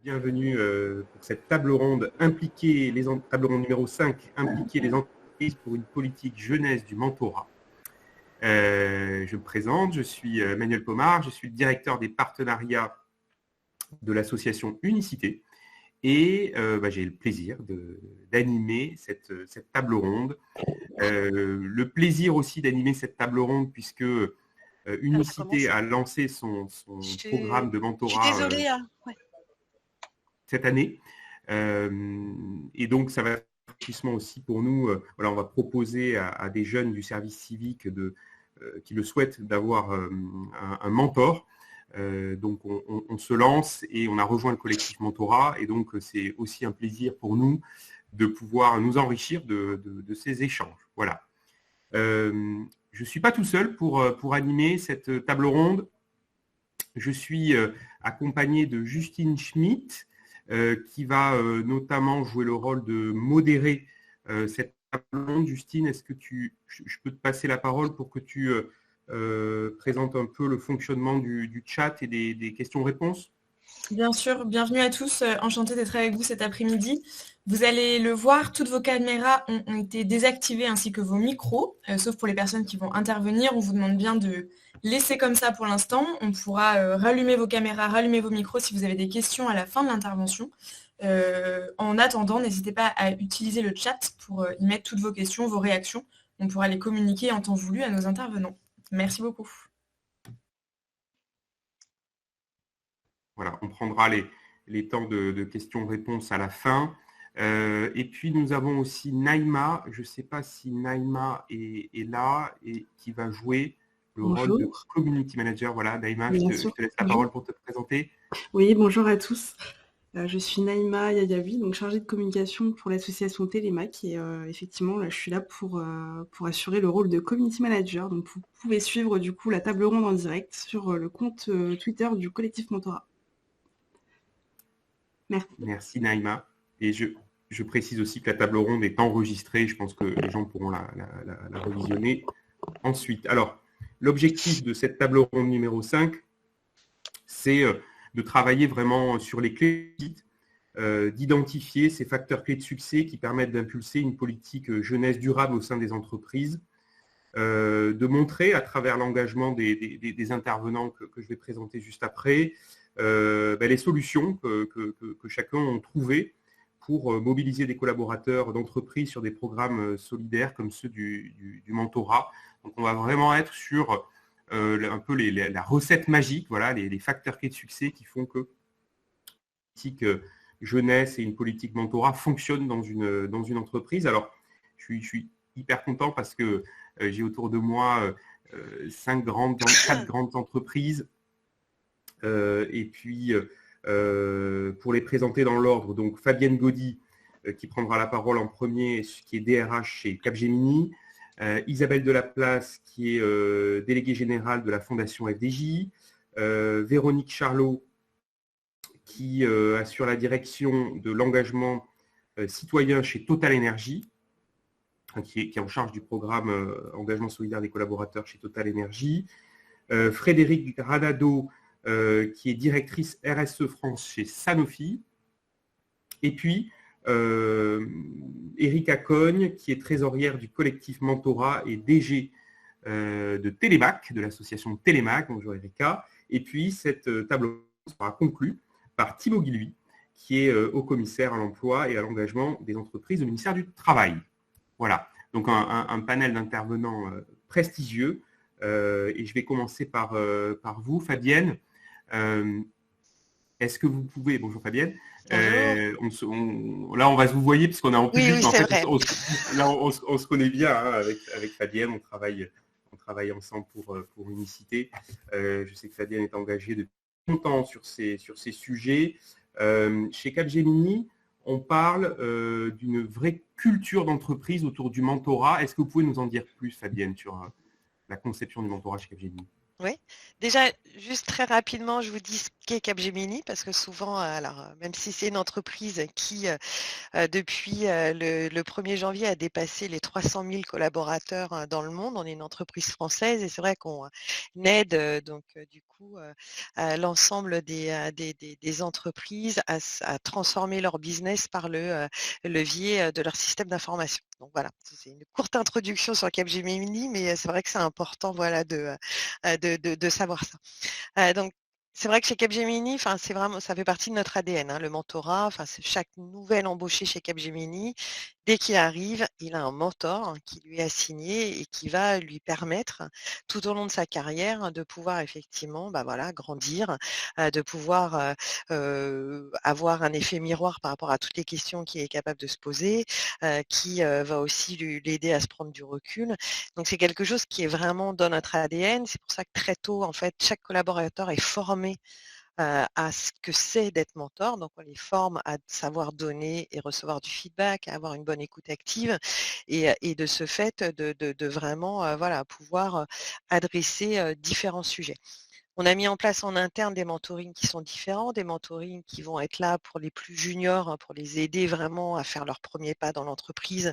Bienvenue pour cette table ronde table ronde numéro 5, impliquer les entreprises pour une politique jeunesse du mentorat. Je me présente, je suis Manuel Pomard, je suis le directeur des partenariats de l'association Unicité et j'ai le plaisir d'animer cette table ronde. Le plaisir aussi d'animer cette table ronde puisque Unicité a lancé son programme de mentorat. Je suis désolée. Cette année. Et donc, ça va être un enrichissement aussi pour nous. On va proposer à des jeunes du service civique qui le souhaitent d'avoir un mentor. Donc, on se lance et on a rejoint le collectif Mentorat. Et donc, c'est aussi un plaisir pour nous de pouvoir nous enrichir de ces échanges. Voilà. Je ne suis pas tout seul pour animer cette table ronde. Je suis accompagné de Justine Schmitt, qui va notamment jouer le rôle de modérer cette table ronde. Justine, est-ce que je peux te passer la parole pour que tu présentes un peu le fonctionnement du chat et des questions-réponses ? Bien sûr, bienvenue à tous, enchantée d'être avec vous cet après-midi. Vous allez le voir, toutes vos caméras ont été désactivées ainsi que vos micros, sauf pour les personnes qui vont intervenir. On vous demande bien de laisser comme ça pour l'instant. On pourra rallumer vos caméras, rallumer vos micros si vous avez des questions à la fin de l'intervention. En attendant, n'hésitez pas à utiliser le chat pour y mettre toutes vos questions, vos réactions. On pourra les communiquer en temps voulu à nos intervenants. Merci beaucoup. Voilà, on prendra les temps de questions-réponses à la fin. Et puis, nous avons aussi Naïma. Je ne sais pas si Naïma est là et qui va jouer le rôle de Community Manager. Voilà, Naïma, je te laisse la parole pour te présenter. Oui, bonjour à tous. Je suis Naïma Yayaoui, donc chargée de communication pour l'association Télémac. Et effectivement, là, je suis là pour assurer le rôle de Community Manager. Donc, vous pouvez suivre du coup la table ronde en direct sur le compte Twitter du collectif Mentorat. Merci. Merci Naïma. Et je précise aussi que la table ronde est enregistrée. Je pense que les gens pourront la revisionner ensuite. Alors, l'objectif de cette table ronde numéro 5, c'est de travailler vraiment sur les clés, d'identifier ces facteurs clés de succès qui permettent d'impulser une politique jeunesse durable au sein des entreprises, de montrer à travers l'engagement des intervenants que je vais présenter juste après, les solutions que chacun a trouvées pour mobiliser des collaborateurs d'entreprise sur des programmes solidaires comme ceux du mentorat. Donc, on va vraiment être sur un peu la recette magique, voilà, les facteurs clés de succès qui font que une politique jeunesse et une politique mentorat fonctionnent dans une entreprise. Alors, je suis hyper content parce que j'ai autour de moi 4 grandes entreprises. Et puis, pour les présenter dans l'ordre, donc Fabienne Gaudy, qui prendra la parole en premier, qui est DRH chez Capgemini, Isabelle Delaplace, qui est déléguée générale de la Fondation FDJ, Véronique Charlot, qui assure la direction de l'engagement citoyen chez Total Energy, qui est en charge du programme engagement solidaire des collaborateurs chez Total Energy, Frédéric Radado, qui est directrice RSE France chez Sanofi, et puis Erika Cogne, qui est trésorière du collectif Mentorat et DG de Télémac, de l'association Télémac. Bonjour Erika. Et puis cette table sera conclue par Thibaut Guilhuy, qui est haut commissaire à l'emploi et à l'engagement des entreprises au ministère du Travail. Voilà, donc un panel d'intervenants prestigieux. Et je vais commencer par vous, Fabienne. Est-ce que vous pouvez... Bonjour Fabienne. Là, on va se vous voyer puisqu'on est en public. Oui, c'est vrai. On se connaît bien hein, avec Fabienne. On travaille ensemble pour Unicité. Je sais que Fabienne est engagée depuis longtemps sur ces sujets. Chez Capgemini, on parle d'une vraie culture d'entreprise autour du mentorat. Est-ce que vous pouvez nous en dire plus, Fabienne, sur la conception du mentorat chez Capgemini ? Oui, déjà, juste très rapidement, je vous dis ce qu'est Capgemini, parce que souvent, même si c'est une entreprise qui, depuis le 1er janvier, a dépassé les 300 000 collaborateurs dans le monde, on est une entreprise française et c'est vrai qu'on aide du coup l'ensemble des entreprises à transformer leur business par le levier de leur système d'information. Donc voilà, c'est une courte introduction sur Capgemini, mais c'est vrai que c'est important voilà, de savoir ça. Donc, c'est vrai que chez Capgemini, enfin, c'est vraiment, ça fait partie de notre ADN, hein, le mentorat. Enfin, c'est chaque nouvel embauché chez Capgemini, dès qu'il arrive, il a un mentor qui lui est assigné et qui va lui permettre, tout au long de sa carrière, de pouvoir effectivement, bah voilà, grandir, de pouvoir avoir un effet miroir par rapport à toutes les questions qu'il est capable de se poser, qui va aussi l'aider à se prendre du recul. Donc c'est quelque chose qui est vraiment dans notre ADN. C'est pour ça que très tôt, en fait, chaque collaborateur est formé à ce que c'est d'être mentor. Donc on les forme à savoir donner et recevoir du feedback, à avoir une bonne écoute active et de ce fait de vraiment voilà, pouvoir adresser différents sujets. On a mis en place en interne des mentorings qui sont différents, des mentorings qui vont être là pour les plus juniors, hein, pour les aider vraiment à faire leur premier pas dans l'entreprise,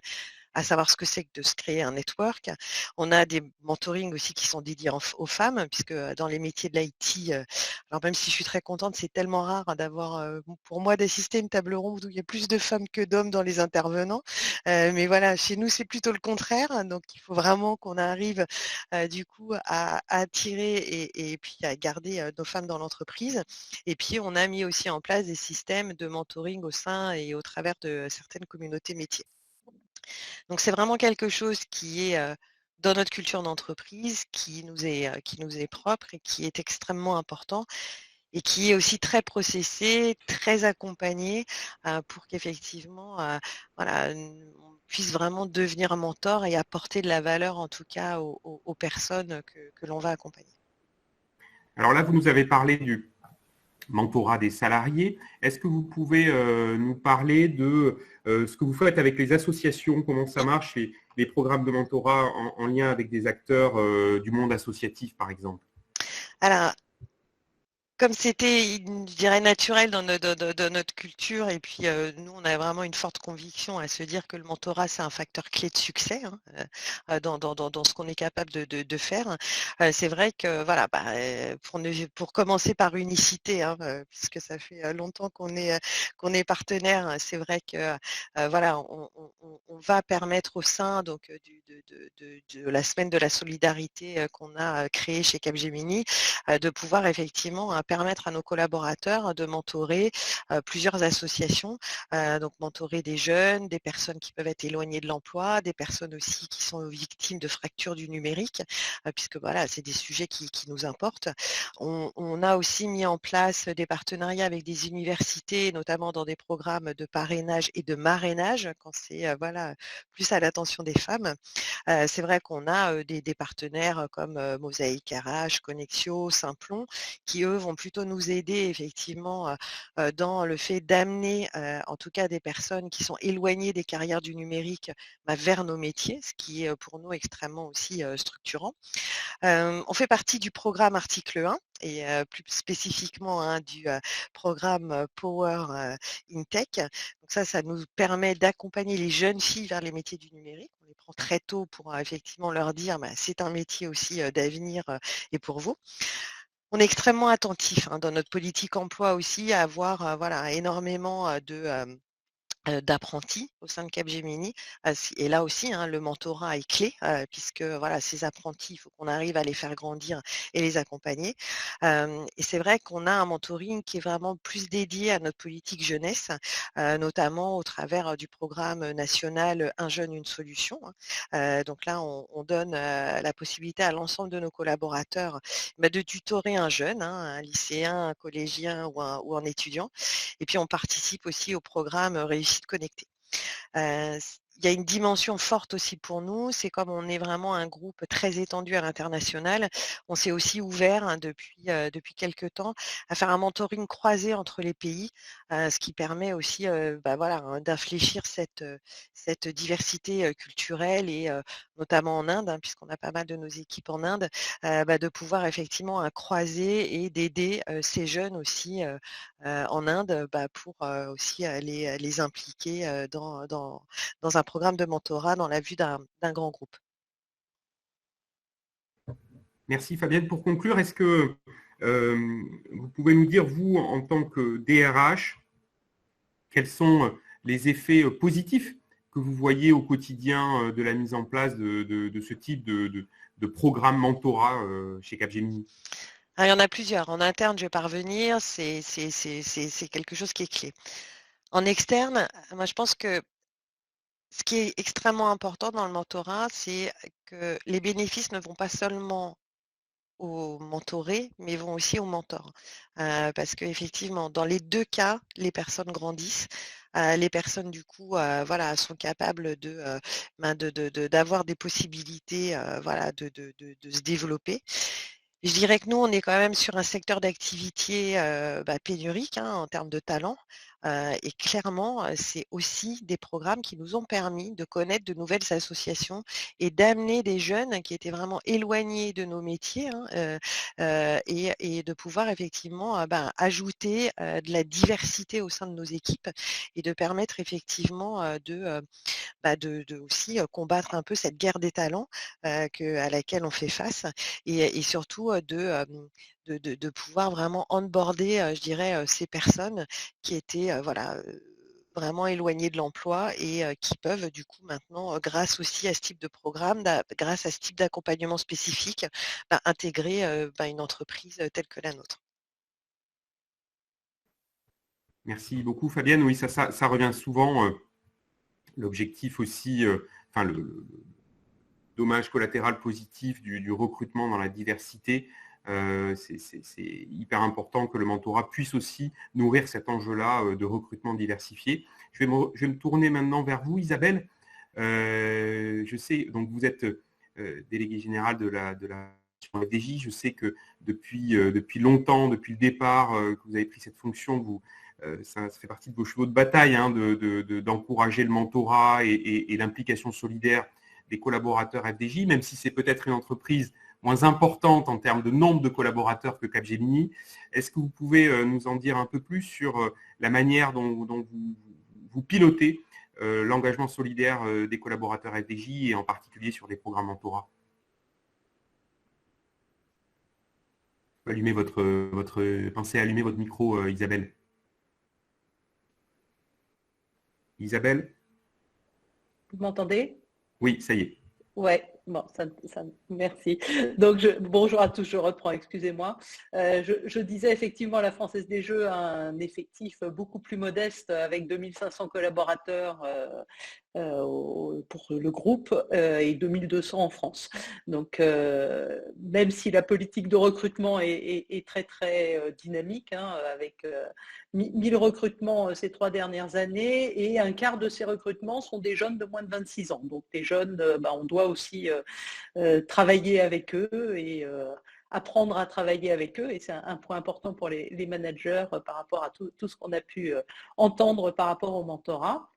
à savoir ce que c'est que de se créer un network. On a des mentorings aussi qui sont dédiés aux femmes, puisque dans les métiers de l'IT, alors même si je suis très contente, c'est tellement rare d'avoir, pour moi, d'assister à une table ronde où il y a plus de femmes que d'hommes dans les intervenants. Mais voilà, chez nous, c'est plutôt le contraire. Donc, il faut vraiment qu'on arrive du coup à attirer et puis à garder nos femmes dans l'entreprise. Et puis, on a mis aussi en place des systèmes de mentoring au sein et au travers de certaines communautés métiers. Donc c'est vraiment quelque chose qui est dans notre culture d'entreprise, qui nous est propre et qui est extrêmement important et qui est aussi très processé, très accompagné pour qu'effectivement voilà, on puisse vraiment devenir un mentor et apporter de la valeur en tout cas aux personnes que l'on va accompagner. Alors là, vous nous avez parlé du mentorat des salariés. Est-ce que vous pouvez nous parler de ce que vous faites avec les associations, comment ça marche, et les programmes de mentorat en lien avec des acteurs du monde associatif, par exemple? Alors, comme c'était, je dirais, naturel dans notre culture, et puis nous, on a vraiment une forte conviction à se dire que le mentorat, c'est un facteur clé de succès hein, dans ce qu'on est capable de faire. C'est vrai que, voilà, pour commencer par unicité, hein, puisque ça fait longtemps qu'on est partenaire, c'est vrai que voilà, on va permettre au sein donc, de la semaine de la solidarité qu'on a créée chez Capgemini, de pouvoir effectivement permettre à nos collaborateurs de mentorer plusieurs associations, donc mentorer des jeunes, des personnes qui peuvent être éloignées de l'emploi, des personnes aussi qui sont victimes de fractures du numérique, puisque voilà, c'est des sujets qui nous importent. On a aussi mis en place des partenariats avec des universités, notamment dans des programmes de parrainage et de marrainage, quand c'est voilà, plus à l'attention des femmes. C'est vrai qu'on a des partenaires comme Mosaïque RH, Connexio, Simplon, qui eux vont plutôt nous aider effectivement dans le fait d'amener en tout cas des personnes qui sont éloignées des carrières du numérique vers nos métiers, ce qui est pour nous extrêmement aussi structurant. On fait partie du programme Article 1 et plus spécifiquement du programme Power in Tech. Donc ça nous permet d'accompagner les jeunes filles vers les métiers du numérique. On les prend très tôt pour effectivement leur dire c'est un métier aussi d'avenir et pour vous. On est extrêmement attentif dans notre politique emploi aussi à avoir voilà, énormément d'apprentis au sein de Capgemini. Et là aussi, hein, le mentorat est clé, puisque voilà, ces apprentis, il faut qu'on arrive à les faire grandir et les accompagner. Et c'est vrai qu'on a un mentoring qui est vraiment plus dédié à notre politique jeunesse, notamment au travers du programme national Un jeune, une solution. Donc là, on donne la possibilité à l'ensemble de nos collaborateurs de tutorer un jeune, hein, un lycéen, un collégien ou un étudiant. Et puis, on participe aussi au programme Réussite connectée. Il y a une dimension forte aussi pour nous, c'est comme on est vraiment un groupe très étendu à l'international, on s'est aussi ouvert depuis quelques temps à faire un mentoring croisé entre les pays, ce qui permet aussi voilà, d'infléchir cette diversité culturelle et notamment en Inde, hein, puisqu'on a pas mal de nos équipes en Inde, de pouvoir effectivement croiser et d'aider ces jeunes aussi en Inde pour aussi les impliquer dans un programme de mentorat dans la vue d'un grand groupe. Merci Fabienne. Pour conclure, est-ce que vous pouvez nous dire, vous, en tant que DRH, quels sont les effets positifs que vous voyez au quotidien de la mise en place de ce type de programme mentorat chez Capgemini? Il y en a plusieurs. En interne, je vais pas revenir, c'est quelque chose qui est clé. En externe, moi je pense que ce qui est extrêmement important dans le mentorat, c'est que les bénéfices ne vont pas seulement aux mentorés, mais vont aussi aux mentors. Parce qu'effectivement, dans les 2 cas, les personnes grandissent. Les personnes, du coup, sont capables d'avoir des possibilités de se développer. Je dirais que nous, on est quand même sur un secteur d'activité pénurique en termes de talent. Et clairement, c'est aussi des programmes qui nous ont permis de connaître de nouvelles associations et d'amener des jeunes qui étaient vraiment éloignés de nos métiers et de pouvoir effectivement ajouter de la diversité au sein de nos équipes et de permettre effectivement de aussi combattre un peu cette guerre des talents à laquelle on fait face et surtout de pouvoir vraiment onboarder, je dirais, ces personnes qui étaient vraiment éloignées de l'emploi et qui peuvent du coup maintenant, grâce aussi à ce type de programme, grâce à ce type d'accompagnement spécifique, intégrer une entreprise telle que la nôtre. Merci beaucoup Fabienne. Oui, ça revient souvent. L'objectif aussi, le dommage collatéral positif du recrutement dans la diversité, c'est hyper important que le mentorat puisse aussi nourrir cet enjeu-là de recrutement diversifié. Je vais me tourner maintenant vers vous, Isabelle. Je sais, donc vous êtes déléguée générale de la FDJ. Je sais que depuis longtemps, depuis le départ, que vous avez pris cette fonction, ça fait partie de vos chevaux de bataille d'encourager le mentorat et l'implication solidaire des collaborateurs FDJ, même si c'est peut-être une entreprise moins importante en termes de nombre de collaborateurs que Capgemini. Est-ce que vous pouvez nous en dire un peu plus sur la manière dont vous pilotez l'engagement solidaire des collaborateurs FDJ et en particulier sur des programmes mentorat? Pensez à allumer votre micro, Isabelle. Isabelle? Vous m'entendez? Oui, ça y est. Ouais, bon, merci. Donc, bonjour à tous, je reprends, excusez-moi. Je disais effectivement, la Française des Jeux a un effectif beaucoup plus modeste avec 2500 collaborateurs pour le groupe et 2200 en France. Donc, même si la politique de recrutement est très, très dynamique, avec 1000 recrutements ces 3 dernières années et un quart de ces recrutements sont des jeunes de moins de 26 ans. Donc, des jeunes, on doit aussi travailler avec eux et apprendre à travailler avec eux. Et c'est un point important pour les managers par rapport à tout ce qu'on a pu entendre par rapport au mentorat.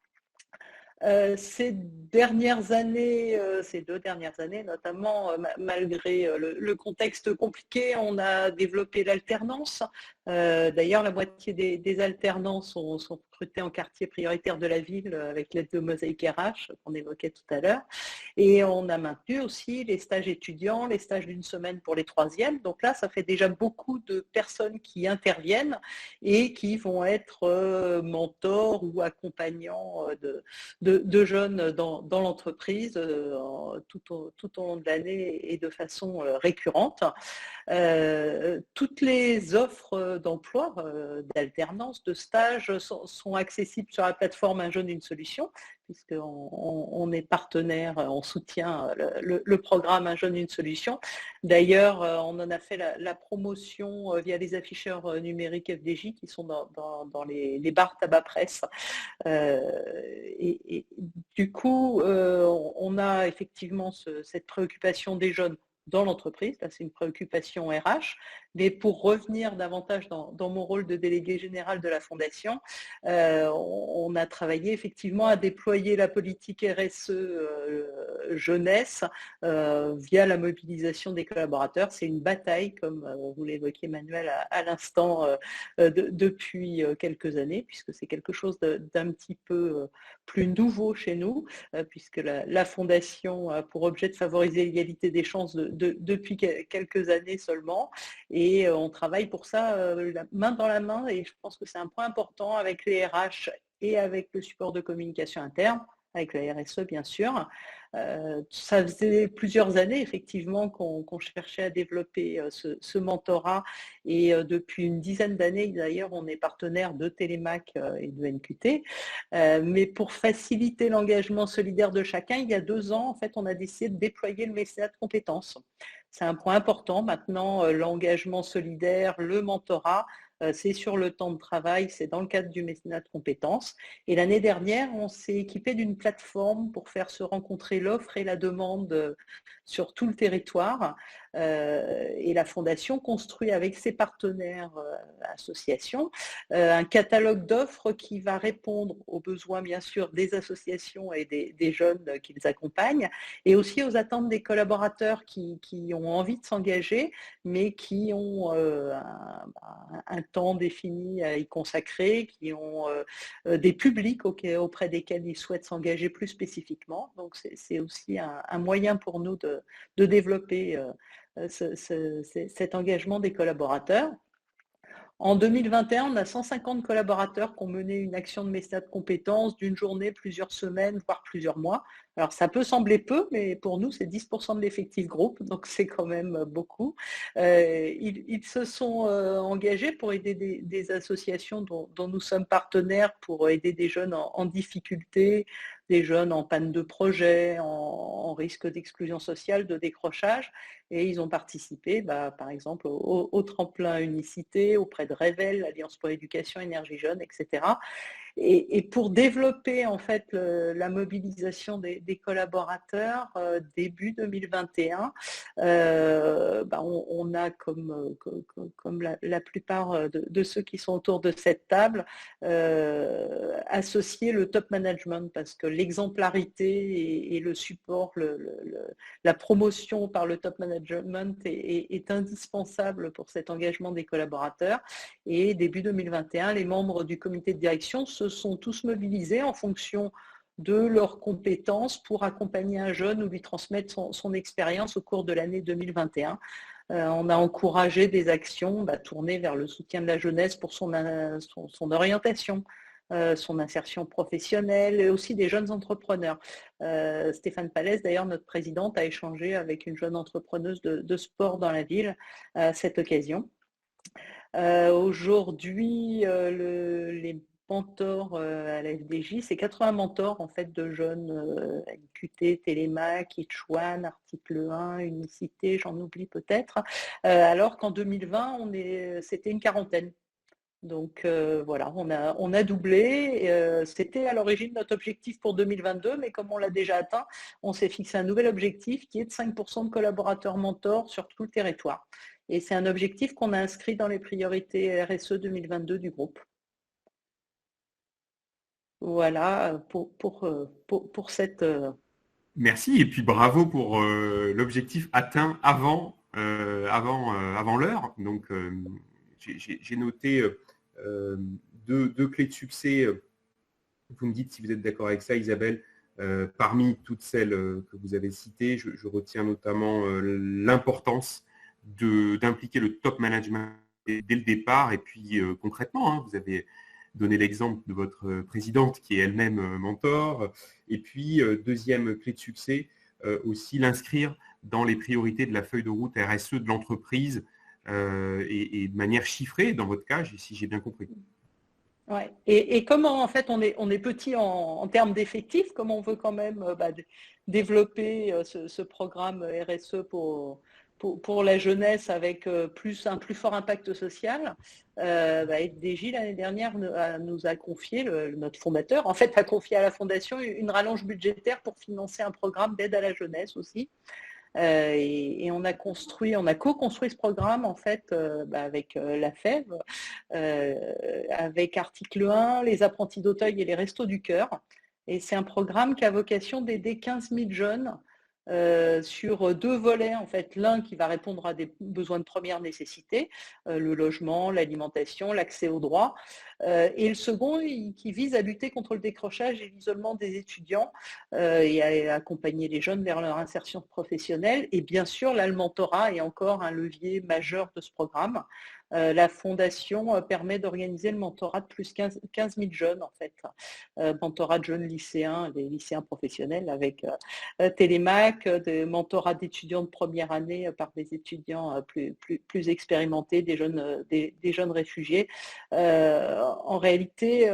Ces 2 dernières années notamment, malgré le contexte compliqué, on a développé l'alternance. D'ailleurs, la moitié des alternants sont recrutés en quartier prioritaire de la ville avec l'aide de Mosaïque RH qu'on évoquait tout à l'heure. Et on a maintenu aussi les stages étudiants, les stages d'1 semaine pour les 3e. Donc là, ça fait déjà beaucoup de personnes qui interviennent et qui vont être mentors ou accompagnants de jeunes dans l'entreprise tout au long de l'année et de façon récurrente. Toutes les offres d'emploi, d'alternance, de stage sont accessibles sur la plateforme Un jeune, une solution, puisqu'on est partenaire, on soutient le programme Un jeune, une solution. D'ailleurs, on en a fait la promotion via les afficheurs numériques FDJ qui sont dans les bars tabac presse. Et du coup, on a effectivement cette préoccupation des jeunes dans l'entreprise. Là, c'est une préoccupation RH. Mais pour revenir davantage dans mon rôle de délégué général de la Fondation, on a travaillé effectivement à déployer la politique RSE jeunesse via la mobilisation des collaborateurs. C'est une bataille, comme vous l'évoquiez Emmanuel à l'instant, depuis quelques années, puisque c'est quelque chose d'un petit peu plus nouveau chez nous, puisque la Fondation a pour objet de favoriser l'égalité des chances depuis quelques années seulement. Et on travaille pour ça main dans la main, et je pense que c'est un point important avec les RH et avec le support de communication interne, avec la RSE bien sûr. Ça faisait plusieurs années effectivement qu'on cherchait à développer ce mentorat, et depuis une dizaine d'années d'ailleurs on est partenaire de Télémac et de NQT. Mais pour faciliter l'engagement solidaire de chacun, il y a 2 ans en fait on a décidé de déployer le mécénat de compétences. C'est un point important maintenant, l'engagement solidaire, le mentorat, c'est sur le temps de travail, c'est dans le cadre du mécénat de compétences. Et l'année dernière, on s'est équipé d'une plateforme pour faire se rencontrer l'offre et la demande sur tout le territoire. Et la Fondation construit avec ses partenaires associations un catalogue d'offres qui va répondre aux besoins bien sûr des associations et des jeunes qu'ils accompagnent, et aussi aux attentes des collaborateurs qui ont envie de s'engager, mais qui ont un temps défini à y consacrer, qui ont des publics auprès desquels ils souhaitent s'engager plus spécifiquement. Donc c'est aussi un moyen pour nous de développer cet engagement des collaborateurs. En 2021, on a 150 collaborateurs qui ont mené une action de mécénat de compétences d'une journée, plusieurs semaines, voire plusieurs mois. Alors ça peut sembler peu, mais pour nous, c'est 10% de l'effectif groupe, donc c'est quand même beaucoup. Ils se sont engagés pour aider des associations dont nous sommes partenaires, pour aider des jeunes en difficulté, des jeunes en panne de projet, en risque d'exclusion sociale, de décrochage. Et ils ont participé, par exemple, au tremplin Unicité, auprès de Révèle, l'Alliance pour l'éducation, énergie jeune, etc. Et pour développer en fait la mobilisation des collaborateurs, début 2021, on a comme la plupart de ceux qui sont autour de cette table, associé le top management, parce que l'exemplarité et le support, la promotion par le top management est indispensable pour cet engagement des collaborateurs. Et début 2021, les membres du comité de direction se sont tous mobilisés en fonction de leurs compétences pour accompagner un jeune ou lui transmettre son expérience au cours de l'année 2021. On a encouragé des actions tournées vers le soutien de la jeunesse pour son orientation, son insertion professionnelle, et aussi des jeunes entrepreneurs. Stéphane Pallès, d'ailleurs, notre présidente, a échangé avec une jeune entrepreneuse de sport dans la ville à cette occasion. Aujourd'hui, les mentors à la FDJ, c'est 80 mentors en fait de jeunes NQT, Télémac, Itchouane, Article 1, Unicité, j'en oublie peut-être, alors qu'en 2020, c'était une quarantaine. Donc voilà, on a doublé. C'était à l'origine notre objectif pour 2022, mais comme on l'a déjà atteint, on s'est fixé un nouvel objectif qui est de 5% de collaborateurs mentors sur tout le territoire. Et c'est un objectif qu'on a inscrit dans les priorités RSE 2022 du groupe. Voilà pour cette... Merci, et puis bravo pour l'objectif atteint avant l'heure. Donc j'ai noté deux clés de succès. Vous me dites si vous êtes d'accord avec ça, Isabelle. Parmi toutes celles que vous avez citées, je retiens notamment l'importance d'impliquer le top management dès le départ. Et puis concrètement, vous avez donné l'exemple de votre présidente qui est elle-même mentor. Et puis deuxième clé de succès, aussi l'inscrire dans les priorités de la feuille de route RSE de l'entreprise et de manière chiffrée dans votre cas, si j'ai bien compris. Ouais. Et comment en fait on est petit en termes d'effectifs, comme on veut quand même développer ce programme RSE pour la jeunesse avec un plus fort impact social, FDJ l'année dernière nous a confié, notre fondateur en fait a confié à la Fondation une rallonge budgétaire pour financer un programme d'aide à la jeunesse aussi. Et on a co-construit ce programme en fait avec la FEV, avec article 1, les apprentis d'Auteuil et les restos du cœur. Et c'est un programme qui a vocation d'aider 15 000 jeunes sur 2 volets, en fait. L'un qui va répondre à des besoins de première nécessité, le logement, l'alimentation, l'accès aux droits, et le second qui vise à lutter contre le décrochage et l'isolement des étudiants et à accompagner les jeunes vers leur insertion professionnelle. Et bien sûr, là, le mentorat est encore un levier majeur de ce programme. La fondation permet d'organiser le mentorat de plus 15 000 jeunes, en fait. Mentorat de jeunes lycéens, des lycéens professionnels avec Télémac, des mentorats d'étudiants de première année par des étudiants plus expérimentés, des jeunes réfugiés. En réalité,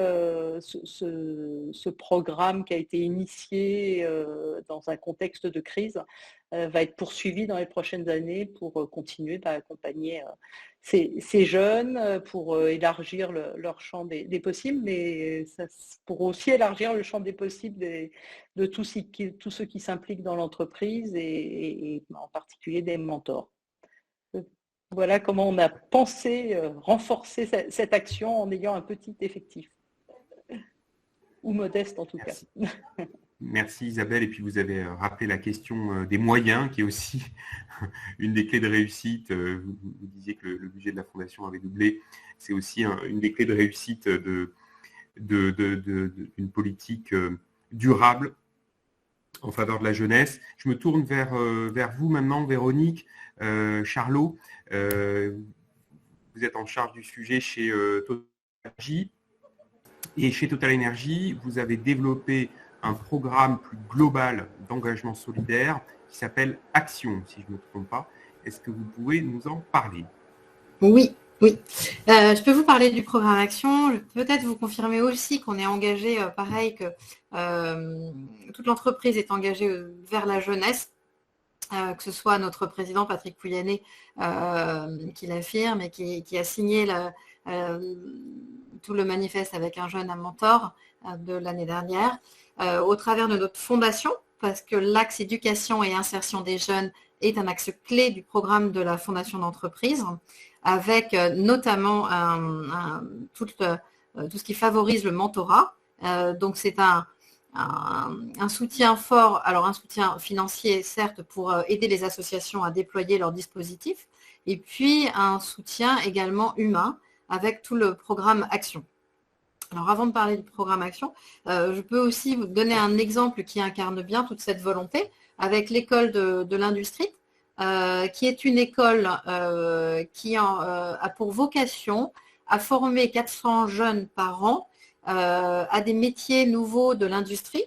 ce programme qui a été initié dans un contexte de crise va être poursuivi dans les prochaines années pour continuer à accompagner ces jeunes, pour élargir leur champ des possibles, mais pour aussi élargir le champ des possibles de tous ceux qui s'impliquent dans l'entreprise et en particulier des mentors. Voilà comment on a pensé renforcer cette action en ayant un petit effectif, ou modeste en tout cas. Merci Isabelle, et puis vous avez rappelé la question des moyens, qui est aussi une des clés de réussite. Vous disiez que le budget de la Fondation avait doublé, c'est aussi une des clés de réussite d'une politique durable en faveur de la jeunesse. Je me tourne vers vous maintenant, Véronique, Charlot. Vous êtes en charge du sujet chez Total Energy. Et chez Total Energy, vous avez développé un programme plus global d'engagement solidaire qui s'appelle Action, si je ne me trompe pas. Est-ce que vous pouvez nous en parler? Oui. Je peux vous parler du programme Action. Je peux peut-être vous confirmer aussi qu'on est engagé, pareil que toute l'entreprise est engagée vers la jeunesse, que ce soit notre président Patrick Pouyanné qui l'affirme et qui a signé tout le manifeste avec un jeune, un mentor de l'année dernière, au travers de notre fondation, parce que l'axe éducation et insertion des jeunes est un axe clé du programme de la fondation d'entreprise, avec notamment tout ce qui favorise le mentorat. Donc c'est un soutien fort, alors un soutien financier certes pour aider les associations à déployer leurs dispositifs, et puis un soutien également humain avec tout le programme Action. Alors avant de parler du programme Action, je peux aussi vous donner un exemple qui incarne bien toute cette volonté avec l'école de l'industrie, qui est une école qui a pour vocation à former 400 jeunes par an à des métiers nouveaux de l'industrie.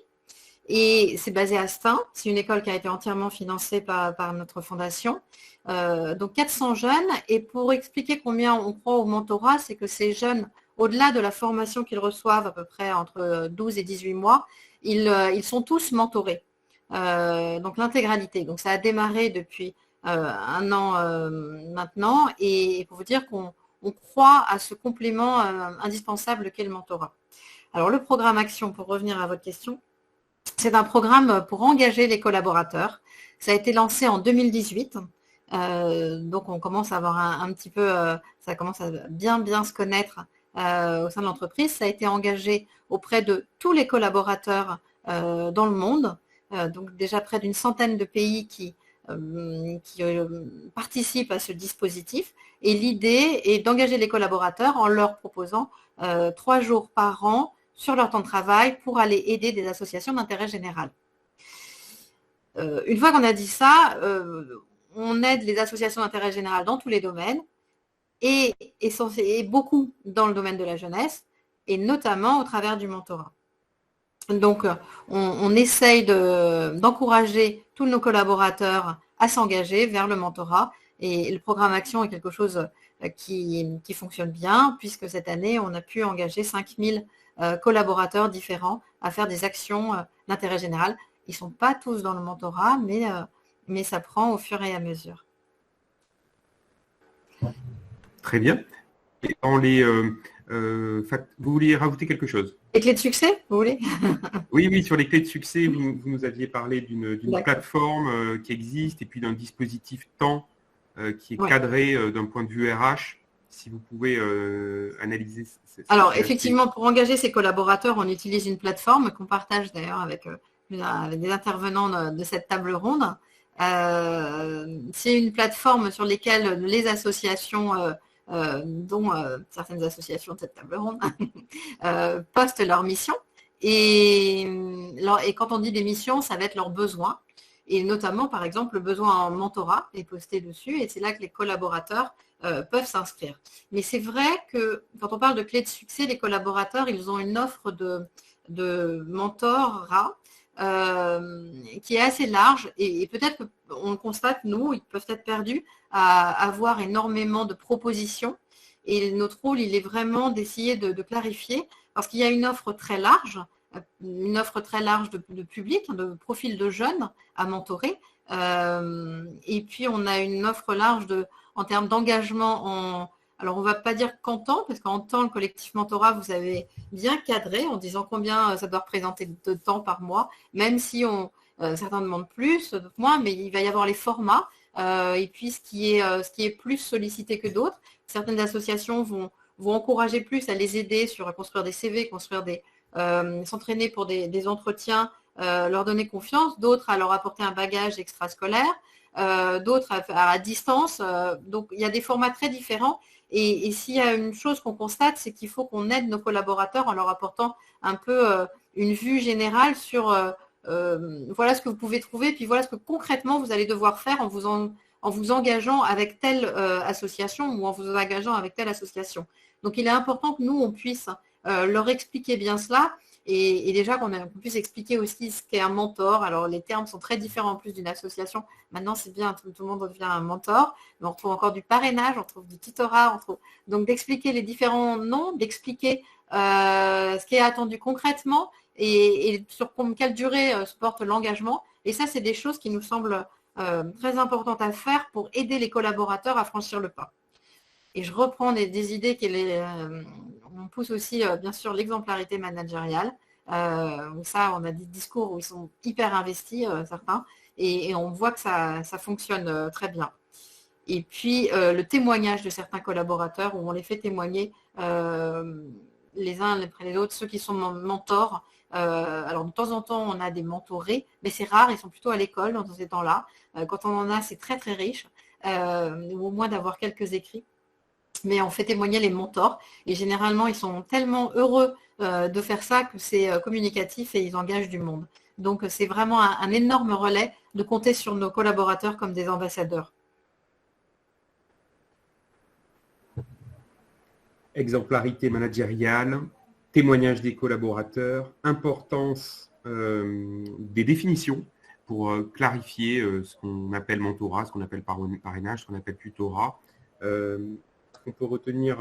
Et c'est basé à Stein, c'est une école qui a été entièrement financée par notre fondation. Donc 400 jeunes, et pour expliquer combien on croit au mentorat, c'est que ces jeunes, au-delà de la formation qu'ils reçoivent à peu près entre 12 et 18 mois, ils sont tous mentorés. Donc l'intégralité. Donc ça a démarré depuis un an maintenant, et pour vous dire qu'on croit à ce complément indispensable qu'est le mentorat. Alors le programme Action, pour revenir à votre question, c'est un programme pour engager les collaborateurs. Ça a été lancé en 2018. Donc on commence à avoir un petit peu, ça commence à bien se connaître au sein de l'entreprise. Ça a été engagé auprès de tous les collaborateurs dans le monde. Donc déjà près d'une centaine de pays qui participent à ce dispositif. Et l'idée est d'engager les collaborateurs en leur proposant 3 jours par an sur leur temps de travail pour aller aider des associations d'intérêt général. Une fois qu'on a dit ça, on aide les associations d'intérêt général dans tous les domaines et beaucoup dans le domaine de la jeunesse, et notamment au travers du mentorat. Donc, on essaye d'encourager tous nos collaborateurs à s'engager vers le mentorat, et le programme Action est quelque chose qui fonctionne bien, puisque cette année, on a pu engager 5000 collaborateurs différents à faire des actions d'intérêt général. Ils ne sont pas tous dans le mentorat, mais ça prend au fur et à mesure. Très bien. Et dans Vous vouliez rajouter quelque chose? Les clés de succès, vous voulez? Oui, sur les clés de succès, vous nous aviez parlé d'une D'accord. plateforme qui existe et puis d'un dispositif temps qui est Ouais. cadré d'un point de vue RH. Si vous pouvez analyser. Alors, effectivement, pour engager ses collaborateurs, on utilise une plateforme qu'on partage d'ailleurs avec des intervenants de cette table ronde. C'est une plateforme sur laquelle les associations, dont certaines associations de cette table ronde, postent leurs missions. Et quand on dit des missions, ça va être leurs besoins. Et notamment, par exemple, le besoin en mentorat est posté dessus. Et c'est là que les collaborateurs peuvent s'inscrire. Mais c'est vrai que quand on parle de clés de succès, les collaborateurs, ils ont une offre de mentorat qui est assez large et peut-être qu'on le constate, nous, ils peuvent être perdus à avoir énormément de propositions et notre rôle, il est vraiment d'essayer de clarifier parce qu'il y a une offre très large de public, de profils de jeunes à mentorer et puis on a une offre large en termes d'engagement alors on ne va pas dire qu'en temps, parce qu'en temps, le collectif mentorat, vous avez bien cadré en disant combien ça doit représenter de temps par mois, même si certains demandent plus, d'autres moins, mais il va y avoir les formats et puis ce qui est plus sollicité que d'autres. Certaines associations vont encourager plus à les aider à construire des CV, s'entraîner pour des entretiens, leur donner confiance, d'autres à leur apporter un bagage extrascolaire, d'autres à distance. Donc il y a des formats très différents. Et s'il y a une chose qu'on constate, c'est qu'il faut qu'on aide nos collaborateurs en leur apportant un peu une vue générale sur voilà ce que vous pouvez trouver, puis voilà ce que concrètement vous allez devoir faire en vous engageant avec telle association ou en vous engageant avec telle association. Donc il est important que nous, on puisse leur expliquer bien cela et déjà qu'on puisse expliquer aussi ce qu'est un mentor. Alors les termes sont très différents en plus d'une association. Maintenant c'est bien, tout le monde devient un mentor, mais on retrouve encore du parrainage, on trouve du tutorat, donc d'expliquer les différents noms, d'expliquer ce qui est attendu concrètement et sur quelle durée se porte l'engagement. Et ça, c'est des choses qui nous semblent très importantes à faire pour aider les collaborateurs à franchir le pas. Et je reprends des idées on pousse aussi, bien sûr, l'exemplarité managériale. Ça, on a des discours où ils sont hyper investis, certains, et on voit que ça fonctionne très bien. Et puis, le témoignage de certains collaborateurs, où on les fait témoigner les uns après les autres, ceux qui sont mentors. Alors, de temps en temps, on a des mentorés, mais c'est rare, ils sont plutôt à l'école dans ces temps-là. Quand on en a, c'est très, très riche, ou au moins d'avoir quelques écrits. Mais on fait témoigner les mentors et généralement, ils sont tellement heureux de faire ça que c'est communicatif et ils engagent du monde. Donc, c'est vraiment un énorme relais de compter sur nos collaborateurs comme des ambassadeurs. Exemplarité managériale, témoignage des collaborateurs, importance des définitions pour clarifier ce qu'on appelle mentorat, ce qu'on appelle parrainage, ce qu'on appelle tutorat. On peut retenir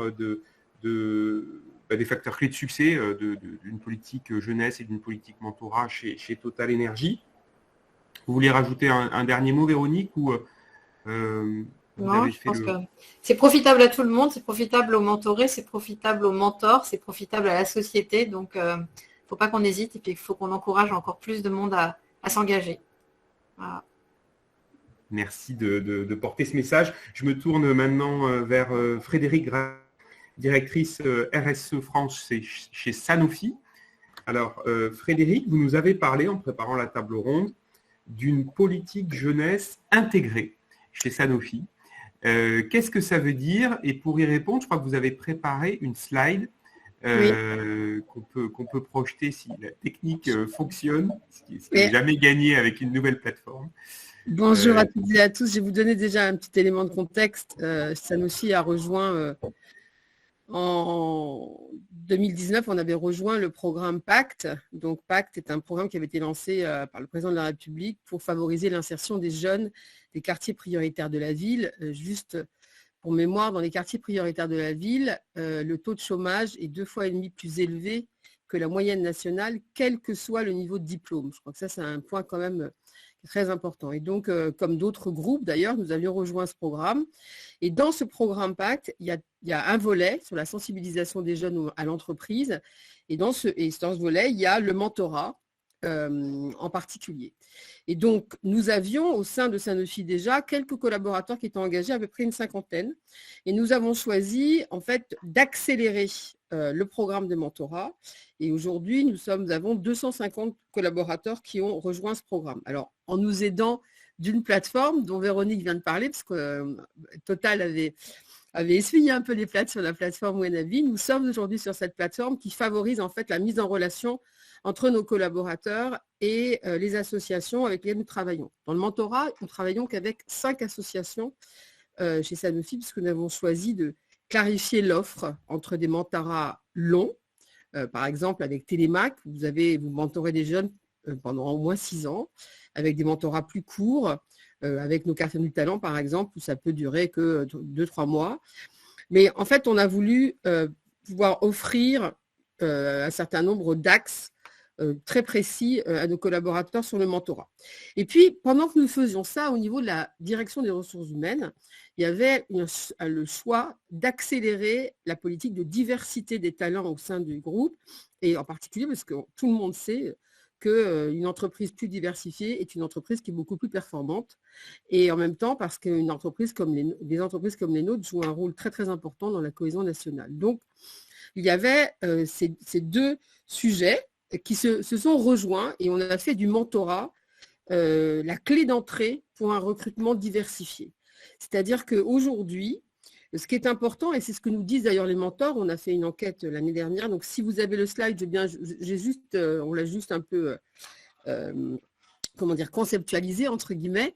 des facteurs clés de succès d'une politique jeunesse et d'une politique mentorat chez Total Energy. Vous voulez rajouter un dernier mot, Véronique, ou non, je pense que c'est profitable à tout le monde, c'est profitable aux mentorés, c'est profitable aux mentors, c'est profitable à la société. Donc, il ne faut pas qu'on hésite et puis il faut qu'on encourage encore plus de monde à s'engager. Voilà. Merci de porter ce message. Je me tourne maintenant vers Frédéric, directrice RSE France chez Sanofi. Alors, Frédéric, vous nous avez parlé, en préparant la table ronde, d'une politique jeunesse intégrée chez Sanofi. Qu'est-ce que ça veut dire? Et pour y répondre, je crois que vous avez préparé une slide qu'on peut projeter si la technique fonctionne, ce qui n'est jamais gagné avec une nouvelle plateforme. Bonjour à toutes et à tous. Je vais vous donner déjà un petit élément de contexte. Sanofi a rejoint en 2019, on avait rejoint le programme Pacte. Donc Pacte est un programme qui avait été lancé par le président de la République pour favoriser l'insertion des jeunes des quartiers prioritaires de la ville. Juste pour mémoire, dans les quartiers prioritaires de la ville, le taux de chômage est 2,5 fois plus élevé que la moyenne nationale, quel que soit le niveau de diplôme. Je crois que ça, c'est un point quand même très important. Et donc, comme d'autres groupes d'ailleurs, nous avions rejoint ce programme. Et dans ce programme Pacte, il y a un volet sur la sensibilisation des jeunes à l'entreprise. Et dans ce volet, il y a le mentorat en particulier. Et donc, nous avions au sein de Sanofi déjà quelques collaborateurs qui étaient engagés, à peu près une cinquantaine. Et nous avons choisi en fait d'accélérer le programme de mentorat. Et aujourd'hui, nous avons 250 collaborateurs qui ont rejoint ce programme. Alors, en nous aidant d'une plateforme dont Véronique vient de parler, parce que Total avait essuyé un peu les plates sur la plateforme Wenavi, nous sommes aujourd'hui sur cette plateforme qui favorise en fait la mise en relation entre nos collaborateurs et les associations avec lesquelles nous travaillons. Dans le mentorat, nous travaillons qu'avec 5 associations chez Sanofi, puisque nous avons choisi de clarifier l'offre entre des mentorats longs, par exemple avec Télémac, vous mentorez des jeunes pendant au moins 6 ans, avec des mentorats plus courts, avec nos quartiers du talent par exemple, où ça peut durer que 2-3 mois. Mais en fait, on a voulu pouvoir offrir un certain nombre d'axes très précis à nos collaborateurs sur le mentorat. Et puis, pendant que nous faisions ça, au niveau de la direction des ressources humaines, il y avait le choix d'accélérer la politique de diversité des talents au sein du groupe, et en particulier parce que tout le monde sait qu'une entreprise plus diversifiée est une entreprise qui est beaucoup plus performante, et en même temps parce qu'une entreprise comme des entreprises comme les nôtres jouent un rôle très très important dans la cohésion nationale. Donc, il y avait ces 2 sujets qui se sont rejoints, et on a fait du mentorat la clé d'entrée pour un recrutement diversifié. C'est-à-dire qu'aujourd'hui, ce qui est important, et c'est ce que nous disent d'ailleurs les mentors, on a fait une enquête l'année dernière, donc si vous avez le slide, on l'a juste un peu conceptualisé, entre guillemets.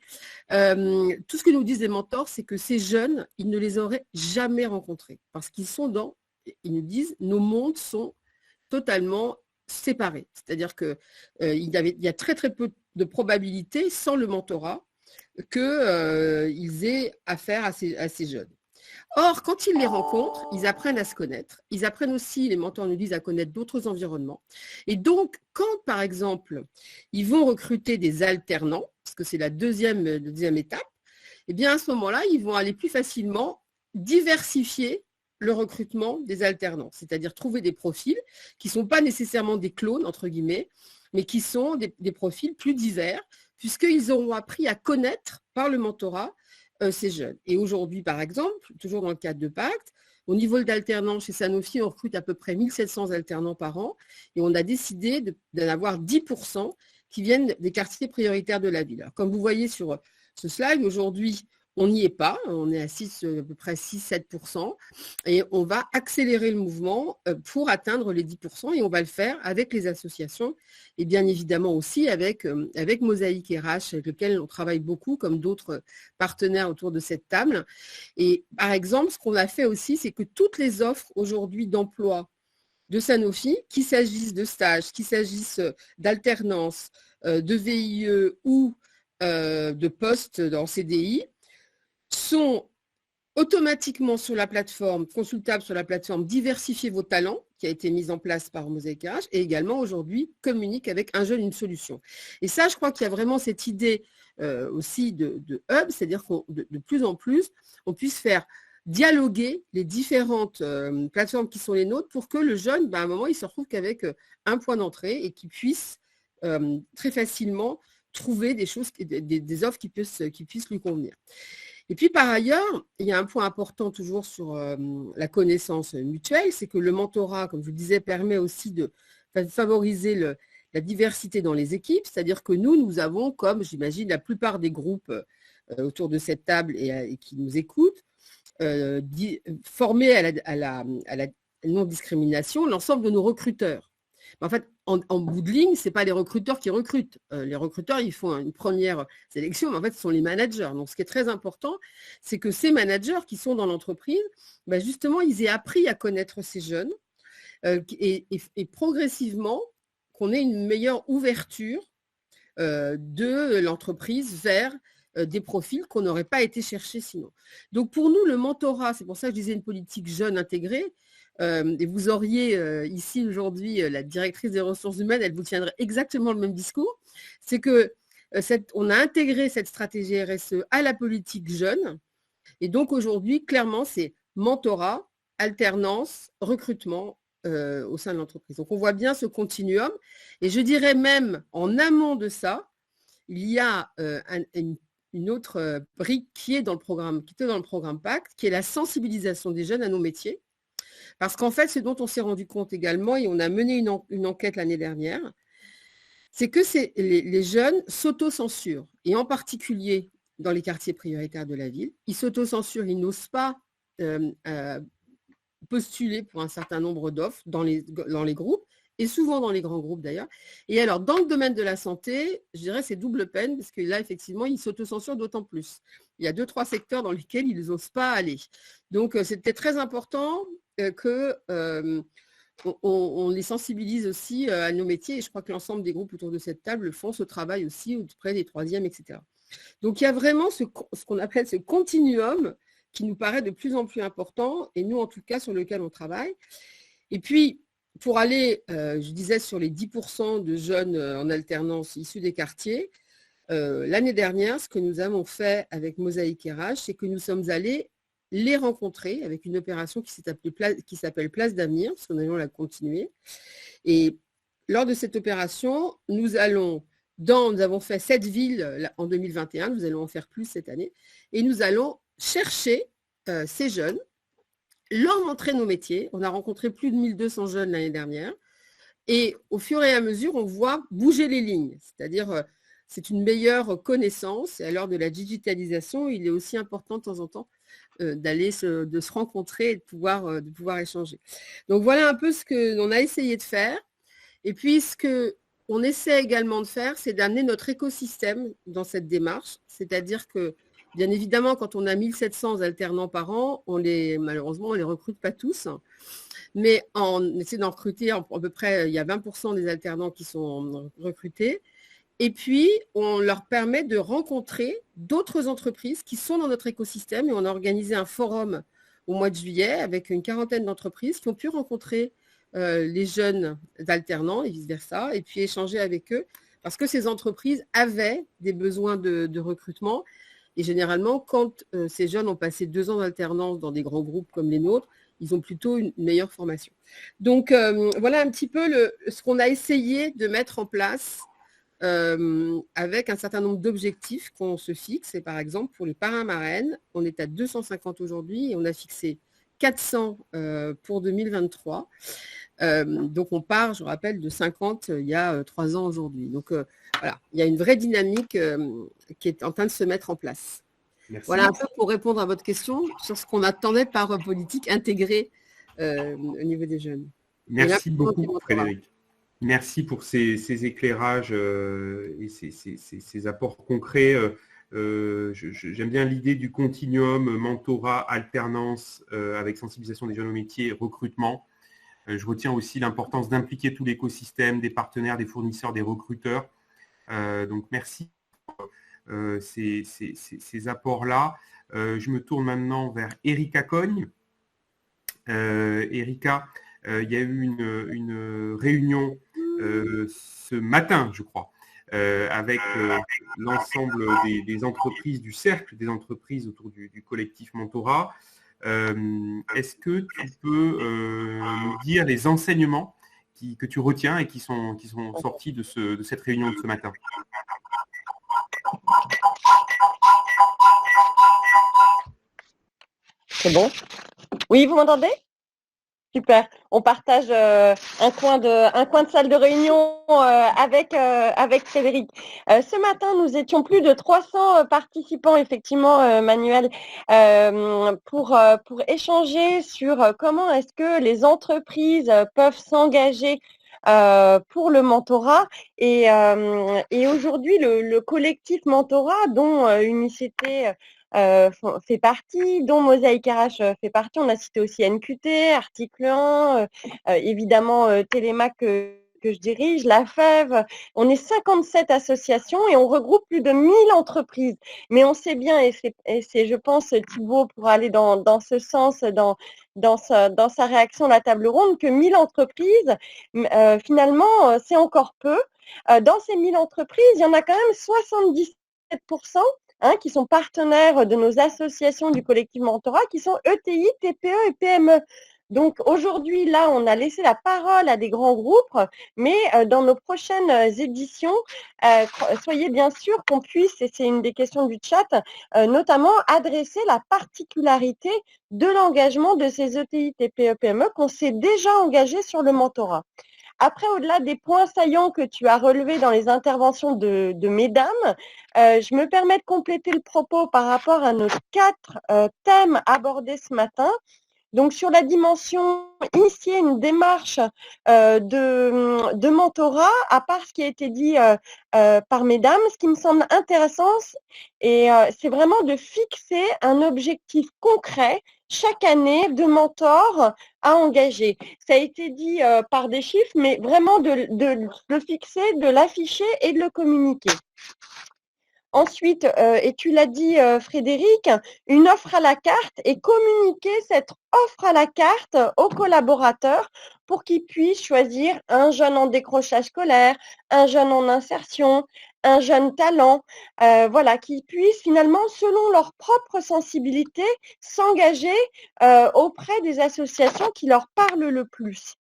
Tout ce que nous disent les mentors, c'est que ces jeunes, ils ne les auraient jamais rencontrés, parce qu'ils nous disent, nos mondes sont totalement séparés. C'est-à-dire qu'il y a très très peu de probabilités, sans le mentorat, qu'ils aient affaire à ces jeunes. Or, quand ils les rencontrent, ils apprennent à se connaître. Ils apprennent aussi, les mentors nous disent, à connaître d'autres environnements. Et donc, quand, par exemple, ils vont recruter des alternants, parce que c'est la deuxième étape, eh bien, à ce moment-là, ils vont aller plus facilement diversifier le recrutement des alternants, c'est-à-dire trouver des profils qui ne sont pas nécessairement des clones, entre guillemets, mais qui sont des profils plus divers, puisqu'ils auront appris à connaître par le mentorat ces jeunes. Et aujourd'hui, par exemple, toujours dans le cadre de Pacte, au niveau d'alternance chez Sanofi, on recrute à peu près 1700 alternants par an, et on a décidé d'en avoir 10% qui viennent des quartiers prioritaires de la ville. Alors, comme vous voyez sur ce slide, aujourd'hui, on n'y est pas, on est à peu près 6-7%, et on va accélérer le mouvement pour atteindre les 10%, et on va le faire avec les associations, et bien évidemment aussi avec Mosaïque RH, avec lequel on travaille beaucoup, comme d'autres partenaires autour de cette table. Et par exemple, ce qu'on a fait aussi, c'est que toutes les offres aujourd'hui d'emploi de Sanofi, qu'il s'agisse de stages, qu'il s'agisse d'alternance, de VIE ou de postes en CDI, sont automatiquement sur la plateforme, consultables sur la plateforme Diversifiez vos talents, qui a été mise en place par Mosaïque RH, et également aujourd'hui communique avec un jeune, une solution. Et ça, je crois qu'il y a vraiment cette idée aussi de hub, c'est-à-dire que de plus en plus, on puisse faire dialoguer les différentes plateformes qui sont les nôtres pour que le jeune, à un moment, il se retrouve qu'avec un point d'entrée et qu'il puisse très facilement trouver des offres qui puissent lui convenir. Et puis par ailleurs, il y a un point important toujours sur la connaissance mutuelle, c'est que le mentorat, comme je vous le disais, permet aussi de favoriser la diversité dans les équipes, c'est-à-dire que nous avons, comme j'imagine la plupart des groupes autour de cette table et qui nous écoutent, formés à la non-discrimination l'ensemble de nos recruteurs. En fait, en bout de ligne, ce n'est pas les recruteurs qui recrutent. Les recruteurs, ils font une première sélection, mais en fait, ce sont les managers. Donc, ce qui est très important, c'est que ces managers qui sont dans l'entreprise, justement, ils aient appris à connaître ces jeunes et progressivement, qu'on ait une meilleure ouverture de l'entreprise vers des profils qu'on n'aurait pas été chercher sinon. Donc, pour nous, le mentorat, c'est pour ça que je disais une politique jeune intégrée. Et vous auriez ici aujourd'hui la directrice des ressources humaines, elle vous tiendrait exactement le même discours, c'est que on a intégré cette stratégie RSE à la politique jeune. Et donc aujourd'hui, clairement, c'est mentorat, alternance, recrutement au sein de l'entreprise. Donc on voit bien ce continuum. Et je dirais même en amont de ça, il y a une autre brique qui était dans le programme Pacte, qui est la sensibilisation des jeunes à nos métiers. Parce qu'en fait, ce dont on s'est rendu compte également, et on a mené une enquête l'année dernière, c'est que les jeunes s'autocensurent, et en particulier dans les quartiers prioritaires de la ville. Ils s'autocensurent, ils n'osent pas postuler pour un certain nombre d'offres dans les groupes, et souvent dans les grands groupes d'ailleurs. Et alors, dans le domaine de la santé, je dirais c'est double peine, parce que là, effectivement, ils s'autocensurent d'autant plus. Il y a 2-3 secteurs dans lesquels ils n'osent pas aller. Donc, c'était très important qu'on les sensibilise aussi à nos métiers, et je crois que l'ensemble des groupes autour de cette table font ce travail aussi auprès des troisièmes, etc. Donc, il y a vraiment ce qu'on appelle ce continuum qui nous paraît de plus en plus important, et nous, en tout cas, sur lequel on travaille. Et puis, pour aller, je disais, sur les 10% de jeunes en alternance issus des quartiers, l'année dernière, ce que nous avons fait avec Mosaïque RH, c'est que nous sommes allés les rencontrer avec une opération qui s'appelle Place d'Avenir, parce qu'on allons la continuer. Et lors de cette opération, nous avons fait 7 villes en 2021, nous allons en faire plus cette année, et nous allons chercher ces jeunes, leur montrer nos métiers. On a rencontré plus de 1200 jeunes l'année dernière, et au fur et à mesure, on voit bouger les lignes, c'est-à-dire c'est une meilleure connaissance, et à l'heure de la digitalisation, il est aussi important de temps en temps de se rencontrer et de pouvoir échanger. Donc voilà un peu ce qu'on a essayé de faire. Et puis ce qu'on essaie également de faire, c'est d'amener notre écosystème dans cette démarche, c'est-à-dire que bien évidemment, quand on a 1700 alternants par an, malheureusement, on ne les recrute pas tous. Mais on essaie d'en recruter à peu près, il y a 20% des alternants qui sont recrutés. Et puis, on leur permet de rencontrer d'autres entreprises qui sont dans notre écosystème. Et on a organisé un forum au mois de juillet avec une 40aine d'entreprises qui ont pu rencontrer les jeunes alternants et vice-versa, et puis échanger avec eux, parce que ces entreprises avaient des besoins de recrutement. Et généralement, quand ces jeunes ont passé 2 ans d'alternance dans des grands groupes comme les nôtres, ils ont plutôt une meilleure formation. Donc, voilà un petit peu ce qu'on a essayé de mettre en place avec un certain nombre d'objectifs qu'on se fixe. Et par exemple, pour les parrains-marraines, on est à 250 aujourd'hui et on a fixé 400 pour 2023. Donc, on part, je rappelle, de 50 il y a 3 ans aujourd'hui. Donc, voilà, il y a une vraie dynamique qui est en train de se mettre en place. Merci. Voilà un peu pour répondre à votre question sur ce qu'on attendait par politique intégrée au niveau des jeunes. Merci beaucoup, Frédéric. Merci pour ces éclairages et ces apports concrets. J'aime bien l'idée du continuum, mentorat, alternance, avec sensibilisation des jeunes au métier, recrutement. Je retiens aussi l'importance d'impliquer tout l'écosystème, des partenaires, des fournisseurs, des recruteurs. Donc, merci pour ces apports-là. Je me tourne maintenant vers Erika Cogne. Erika, il y a eu une réunion ce matin, je crois, avec l'ensemble des entreprises, du cercle des entreprises autour du collectif Mentorat. Est-ce que tu peux nous dire les enseignements que tu retiens et qui sont sortis de cette réunion de ce matin? C'est bon? Oui, vous m'entendez? Super. On partage un coin de salle de réunion avec Frédéric. Ce matin, nous étions plus de 300 participants, effectivement, Manuel, pour échanger sur comment est-ce que les entreprises peuvent s'engager pour le mentorat. Et aujourd'hui, le collectif Mentorat, dont Unicité fait partie, dont Mosaïque RH fait partie. On a cité aussi NQT, Article 1, évidemment Télémac que je dirige, la FEV. On est 57 associations et on regroupe plus de 1000 entreprises. Mais on sait bien, et c'est je pense, Thibaut, pour aller dans ce sens, dans sa réaction à la table ronde, que 1000 entreprises, finalement, c'est encore peu. Dans ces 1000 entreprises, il y en a quand même 77% qui sont partenaires de nos associations du collectif Mentorat, qui sont ETI, TPE et PME. Donc aujourd'hui, là, on a laissé la parole à des grands groupes, mais dans nos prochaines éditions, soyez bien sûr qu'on puisse, et c'est une des questions du chat, notamment adresser la particularité de l'engagement de ces ETI, TPE, PME qu'on s'est déjà engagés sur le mentorat. Après, au-delà des points saillants que tu as relevés dans les interventions de mesdames, je me permets de compléter le propos par rapport à nos 4 thèmes abordés ce matin. Donc, sur la dimension, initier une démarche de mentorat, à part ce qui a été dit par mesdames, ce qui me semble intéressant, c'est vraiment de fixer un objectif concret chaque année de mentor à engager. Ça a été dit par des chiffres, mais vraiment de le fixer, de l'afficher et de le communiquer. Ensuite, et tu l'as dit Frédéric, une offre à la carte et communiquer cette offre à la carte aux collaborateurs pour qu'ils puissent choisir un jeune en décrochage scolaire, un jeune en insertion, un jeune talent, voilà, qu'ils puissent finalement, selon leur propre sensibilité, s'engager auprès des associations qui leur parlent le plus.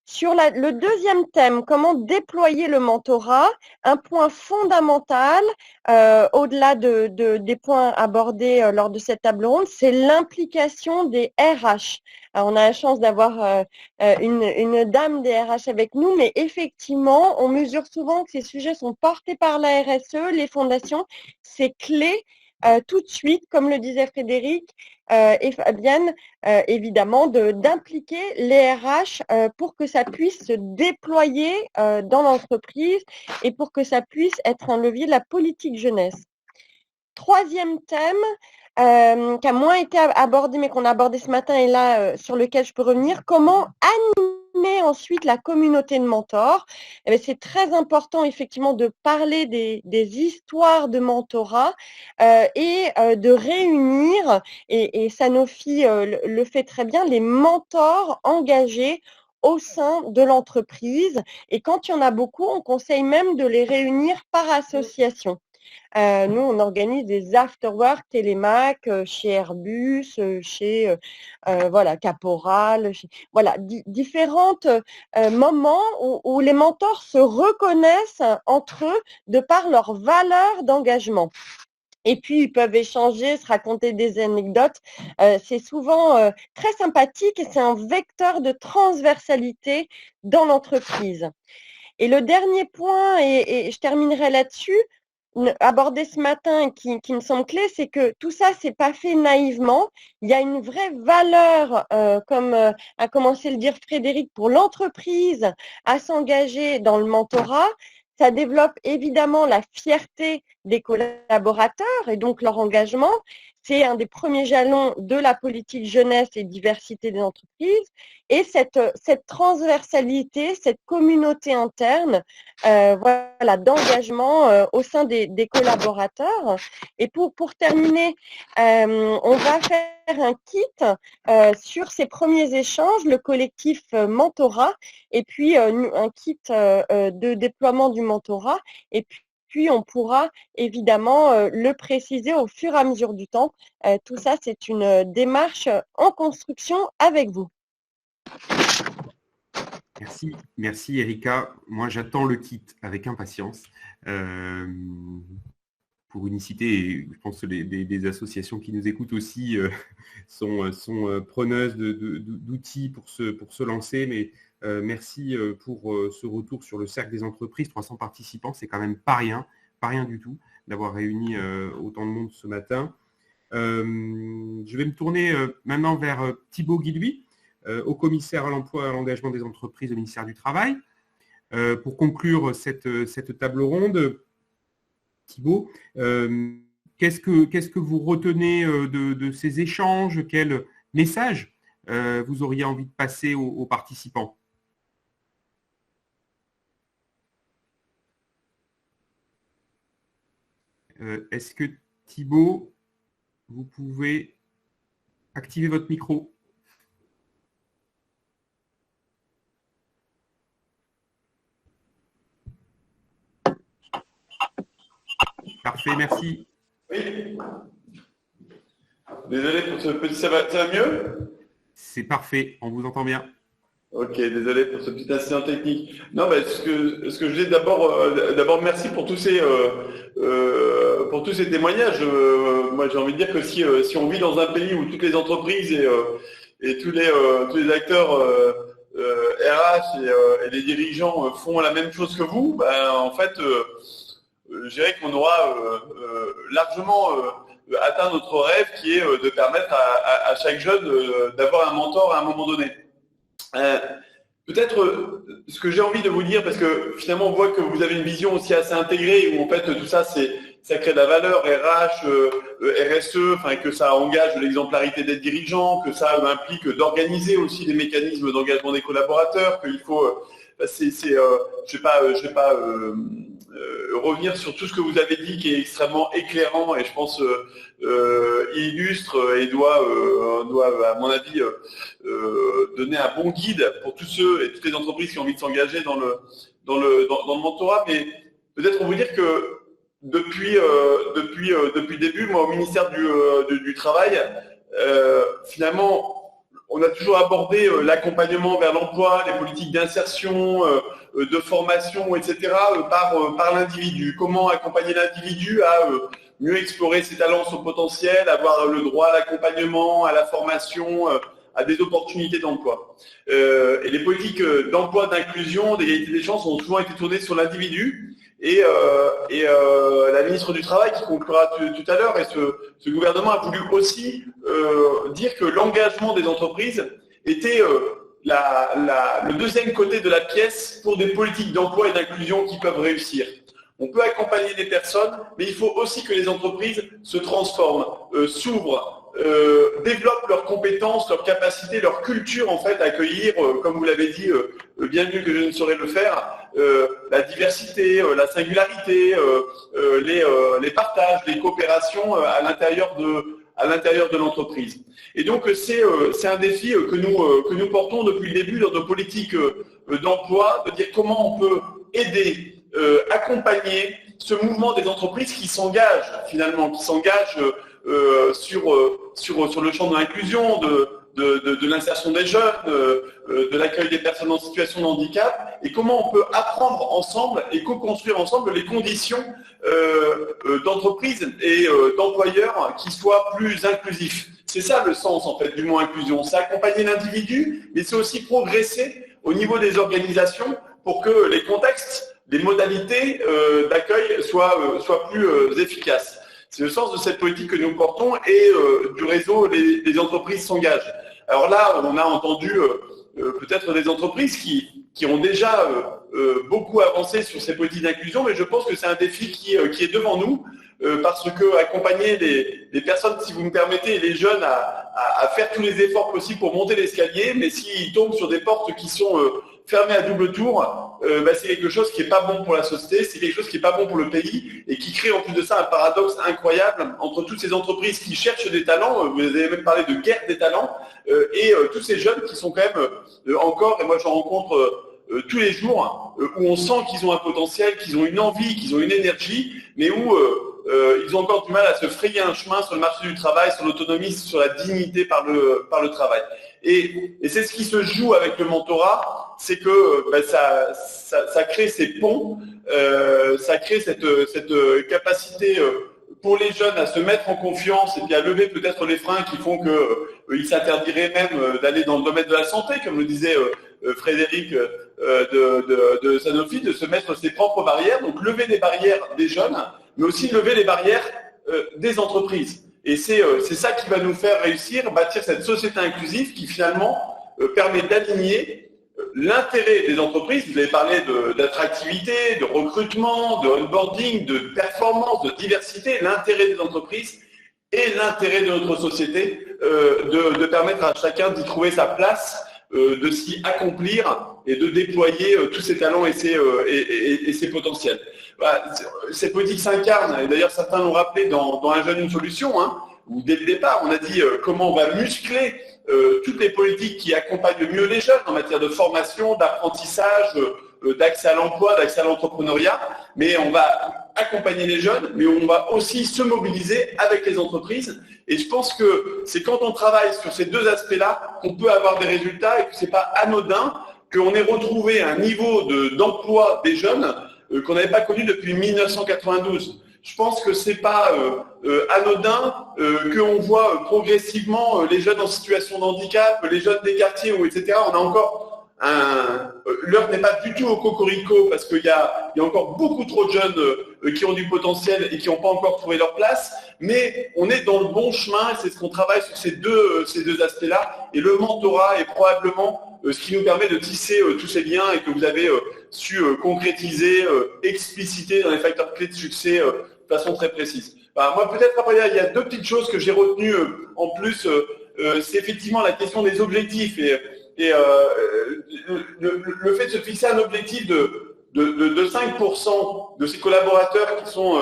Sur le deuxième thème, comment déployer le mentorat, un point fondamental, au-delà des points abordés lors de cette table ronde, c'est l'implication des RH. Alors, on a la chance d'avoir une dame des RH avec nous, mais effectivement, on mesure souvent que ces sujets sont portés par la RSE, les fondations. C'est clé tout de suite, comme le disait Frédéric et Fabienne, évidemment, d'impliquer les RH pour que ça puisse se déployer dans l'entreprise et pour que ça puisse être un levier de la politique jeunesse. Troisième thème qui a moins été abordé, mais qu'on a abordé ce matin et là sur lequel je peux revenir, comment animer ensuite la communauté de mentors. C'est très important effectivement de parler des histoires de mentorat et de réunir, et Sanofi le fait très bien, les mentors engagés au sein de l'entreprise. Et quand il y en a beaucoup, on conseille même de les réunir par association. Nous, on organise des after-work Télémac chez Airbus, chez voilà, Caporal, voilà, différents moments où les mentors se reconnaissent entre eux de par leur valeur d'engagement. Et puis, ils peuvent échanger, se raconter des anecdotes. C'est souvent très sympathique et c'est un vecteur de transversalité dans l'entreprise. Et le dernier point, et je terminerai là-dessus, abordé ce matin qui me semble clé, c'est que tout ça, c'est pas fait naïvement. Il y a une vraie valeur, comme a commencé à le dire Frédéric, pour l'entreprise à s'engager dans le mentorat. Ça développe évidemment la fierté des collaborateurs et donc leur engagement. C'est un des premiers jalons de la politique jeunesse et diversité des entreprises. Et cette transversalité, cette communauté interne voilà, d'engagement au sein des collaborateurs. Et pour terminer, on va faire un kit sur ces premiers échanges, le collectif mentorat, et puis un kit de déploiement du mentorat. Et puis, on pourra évidemment le préciser au fur et à mesure du temps. Tout ça, c'est une démarche en construction avec vous. Merci Erika. Moi, j'attends le kit avec impatience. Pour Unicité, et je pense que des associations qui nous écoutent aussi sont preneuses d'outils pour se lancer. Mais merci pour ce retour sur le cercle des entreprises. 300 participants, c'est quand même pas rien du tout d'avoir réuni autant de monde ce matin. Je vais me tourner maintenant vers Thibaut Guilhuy, au commissaire à l'emploi et à l'engagement des entreprises au ministère du Travail. Pour conclure cette table ronde, Thibaut, qu'est-ce que vous retenez de ces échanges? Quel message vous auriez envie de passer aux participants? Est-ce que Thibaut, vous pouvez activer votre micro? Parfait, merci. Oui. Désolé pour ce petit... Ça va mieux? C'est parfait, on vous entend bien. Ok, désolé pour ce petit incident technique. Non, mais ce que je voulais d'abord merci pour tous ces témoignages. Moi, j'ai envie de dire que si on vit dans un pays où toutes les entreprises et tous les acteurs RH et les dirigeants font la même chose que vous, ben, en fait, je dirais qu'on aura largement atteint notre rêve qui est de permettre à chaque jeune d'avoir un mentor à un moment donné. Peut-être ce que j'ai envie de vous dire, parce que finalement on voit que vous avez une vision aussi assez intégrée où en fait tout ça ça crée de la valeur, RH, RSE, enfin que ça engage l'exemplarité des dirigeants, que ça implique d'organiser aussi des mécanismes d'engagement des collaborateurs, qu'il faut je vais pas revenir sur tout ce que vous avez dit qui est extrêmement éclairant et je pense illustre et doit à mon avis donner un bon guide pour tous ceux et toutes les entreprises qui ont envie de s'engager dans le mentorat. Mais peut-être on vous dire que depuis le début, moi au ministère du Travail, finalement on a toujours abordé l'accompagnement vers l'emploi, les politiques d'insertion, de formation, etc. par l'individu. Comment accompagner l'individu à mieux explorer ses talents, son potentiel, avoir le droit à l'accompagnement, à la formation, à des opportunités d'emploi. Et les politiques d'emploi, d'inclusion, d'égalité des chances ont souvent été tournées sur l'individu. Et la ministre du Travail, qui conclura tout à l'heure, et ce gouvernement a voulu aussi dire que l'engagement des entreprises était le deuxième côté de la pièce pour des politiques d'emploi et d'inclusion qui peuvent réussir. On peut accompagner des personnes, mais il faut aussi que les entreprises se transforment, s'ouvrent, développent leurs compétences, leurs capacités, leur culture en fait, à accueillir, comme vous l'avez dit, bien mieux que je ne saurais le faire, la diversité, la singularité, les partages, les coopérations à l'intérieur de l'entreprise. Et donc c'est un défi que nous portons depuis le début dans nos politiques d'emploi, de dire comment on peut aider, accompagner ce mouvement des entreprises qui s'engagent finalement, sur le champ de l'inclusion, de l'insertion des jeunes, de l'accueil des personnes en situation de handicap, et comment on peut apprendre ensemble et co-construire ensemble les conditions d'entreprises et d'employeurs qui soient plus inclusifs. C'est ça le sens en fait du mot inclusion, c'est accompagner l'individu, mais c'est aussi progresser au niveau des organisations pour que les contextes, les modalités d'accueil soient plus efficaces. C'est le sens de cette politique que nous portons et du réseau Les entreprises s'engagent. Alors là, on a entendu peut-être des entreprises qui ont déjà beaucoup avancé sur ces politiques d'inclusion, mais je pense que c'est un défi qui est devant nous, parce que accompagner les personnes, si vous me permettez, et les jeunes à faire tous les efforts possibles pour monter l'escalier, mais s'ils tombent sur des portes qui sont fermées à double tour, c'est quelque chose qui n'est pas bon pour la société, c'est quelque chose qui n'est pas bon pour le pays et qui crée en plus de ça un paradoxe incroyable entre toutes ces entreprises qui cherchent des talents, vous avez même parlé de guerre des talents, et tous ces jeunes qui sont quand même encore, et moi j'en rencontre tous les jours, où on sent qu'ils ont un potentiel, qu'ils ont une envie, qu'ils ont une énergie, mais où ils ont encore du mal à se frayer un chemin sur le marché du travail, sur l'autonomie, sur la dignité par le travail. Et c'est ce qui se joue avec le mentorat, c'est que ça crée ces ponts, ça crée cette capacité pour les jeunes à se mettre en confiance et puis à lever peut-être les freins qui font qu'ils s'interdiraient même d'aller dans le domaine de la santé, comme le disait Frédéric de Sanofi, de se mettre ses propres barrières, donc lever les barrières des jeunes, mais aussi lever les barrières des entreprises. Et c'est ça qui va nous faire réussir, bâtir cette société inclusive qui finalement permet d'aligner l'intérêt des entreprises. Vous avez parlé d'attractivité, de recrutement, de onboarding, de performance, de diversité, l'intérêt des entreprises et l'intérêt de notre société, de permettre à chacun d'y trouver sa place, de s'y accomplir et de déployer tous ses talents et ses potentiels. cette politique s'incarne, et d'ailleurs certains l'ont rappelé dans Un jeune, une solution, hein, où dès le départ, on a dit comment on va muscler toutes les politiques qui accompagnent mieux les jeunes en matière de formation, d'apprentissage, d'accès à l'emploi, d'accès à l'entrepreneuriat, mais on va accompagner les jeunes, mais on va aussi se mobiliser avec les entreprises. Et je pense que c'est quand on travaille sur ces deux aspects-là qu'on peut avoir des résultats et que ce n'est pas anodin qu'on ait retrouvé un niveau d'emploi des jeunes qu'on n'avait pas connu depuis 1992. Je pense que ce n'est pas anodin qu'on voit progressivement les jeunes en situation de handicap, les jeunes des quartiers, etc. On a encore l'heure n'est pas du tout au cocorico parce qu'il y a encore beaucoup trop de jeunes qui ont du potentiel et qui n'ont pas encore trouvé leur place, mais on est dans le bon chemin et c'est ce qu'on travaille sur ces deux aspects-là. Et le mentorat est probablement ce qui nous permet de tisser tous ces liens et que vous avez su concrétiser, expliciter dans les facteurs clés de succès de façon très précise. Moi, peut-être après, il y a deux petites choses que j'ai retenues en plus. C'est effectivement la question des objectifs et le fait de se fixer un objectif de 5% de ses collaborateurs qui sont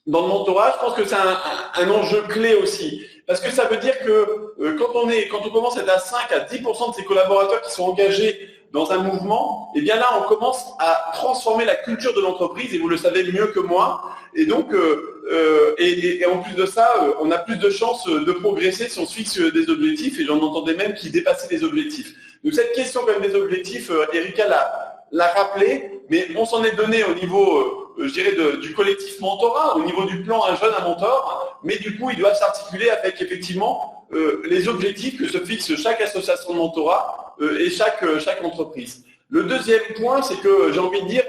dans le mentorat, je pense que c'est un enjeu clé aussi. Parce que ça veut dire que quand on commence à être à 5 à 10% de ses collaborateurs qui sont engagés dans un mouvement, et bien là, on commence à transformer la culture de l'entreprise, et vous le savez mieux que moi. Et donc, et en plus de ça, on a plus de chances de progresser si on se fixe des objectifs, et j'en entendais même qui dépassaient les objectifs. Donc cette question quand même des objectifs, Erika l'a rappelé, mais on s'en est donné au niveau, je dirais, du collectif mentorat, au niveau du plan Un jeune, un mentor, mais du coup, ils doivent s'articuler avec effectivement les objectifs que se fixe chaque association de mentorat et chaque entreprise. Le deuxième point, c'est que j'ai envie de dire,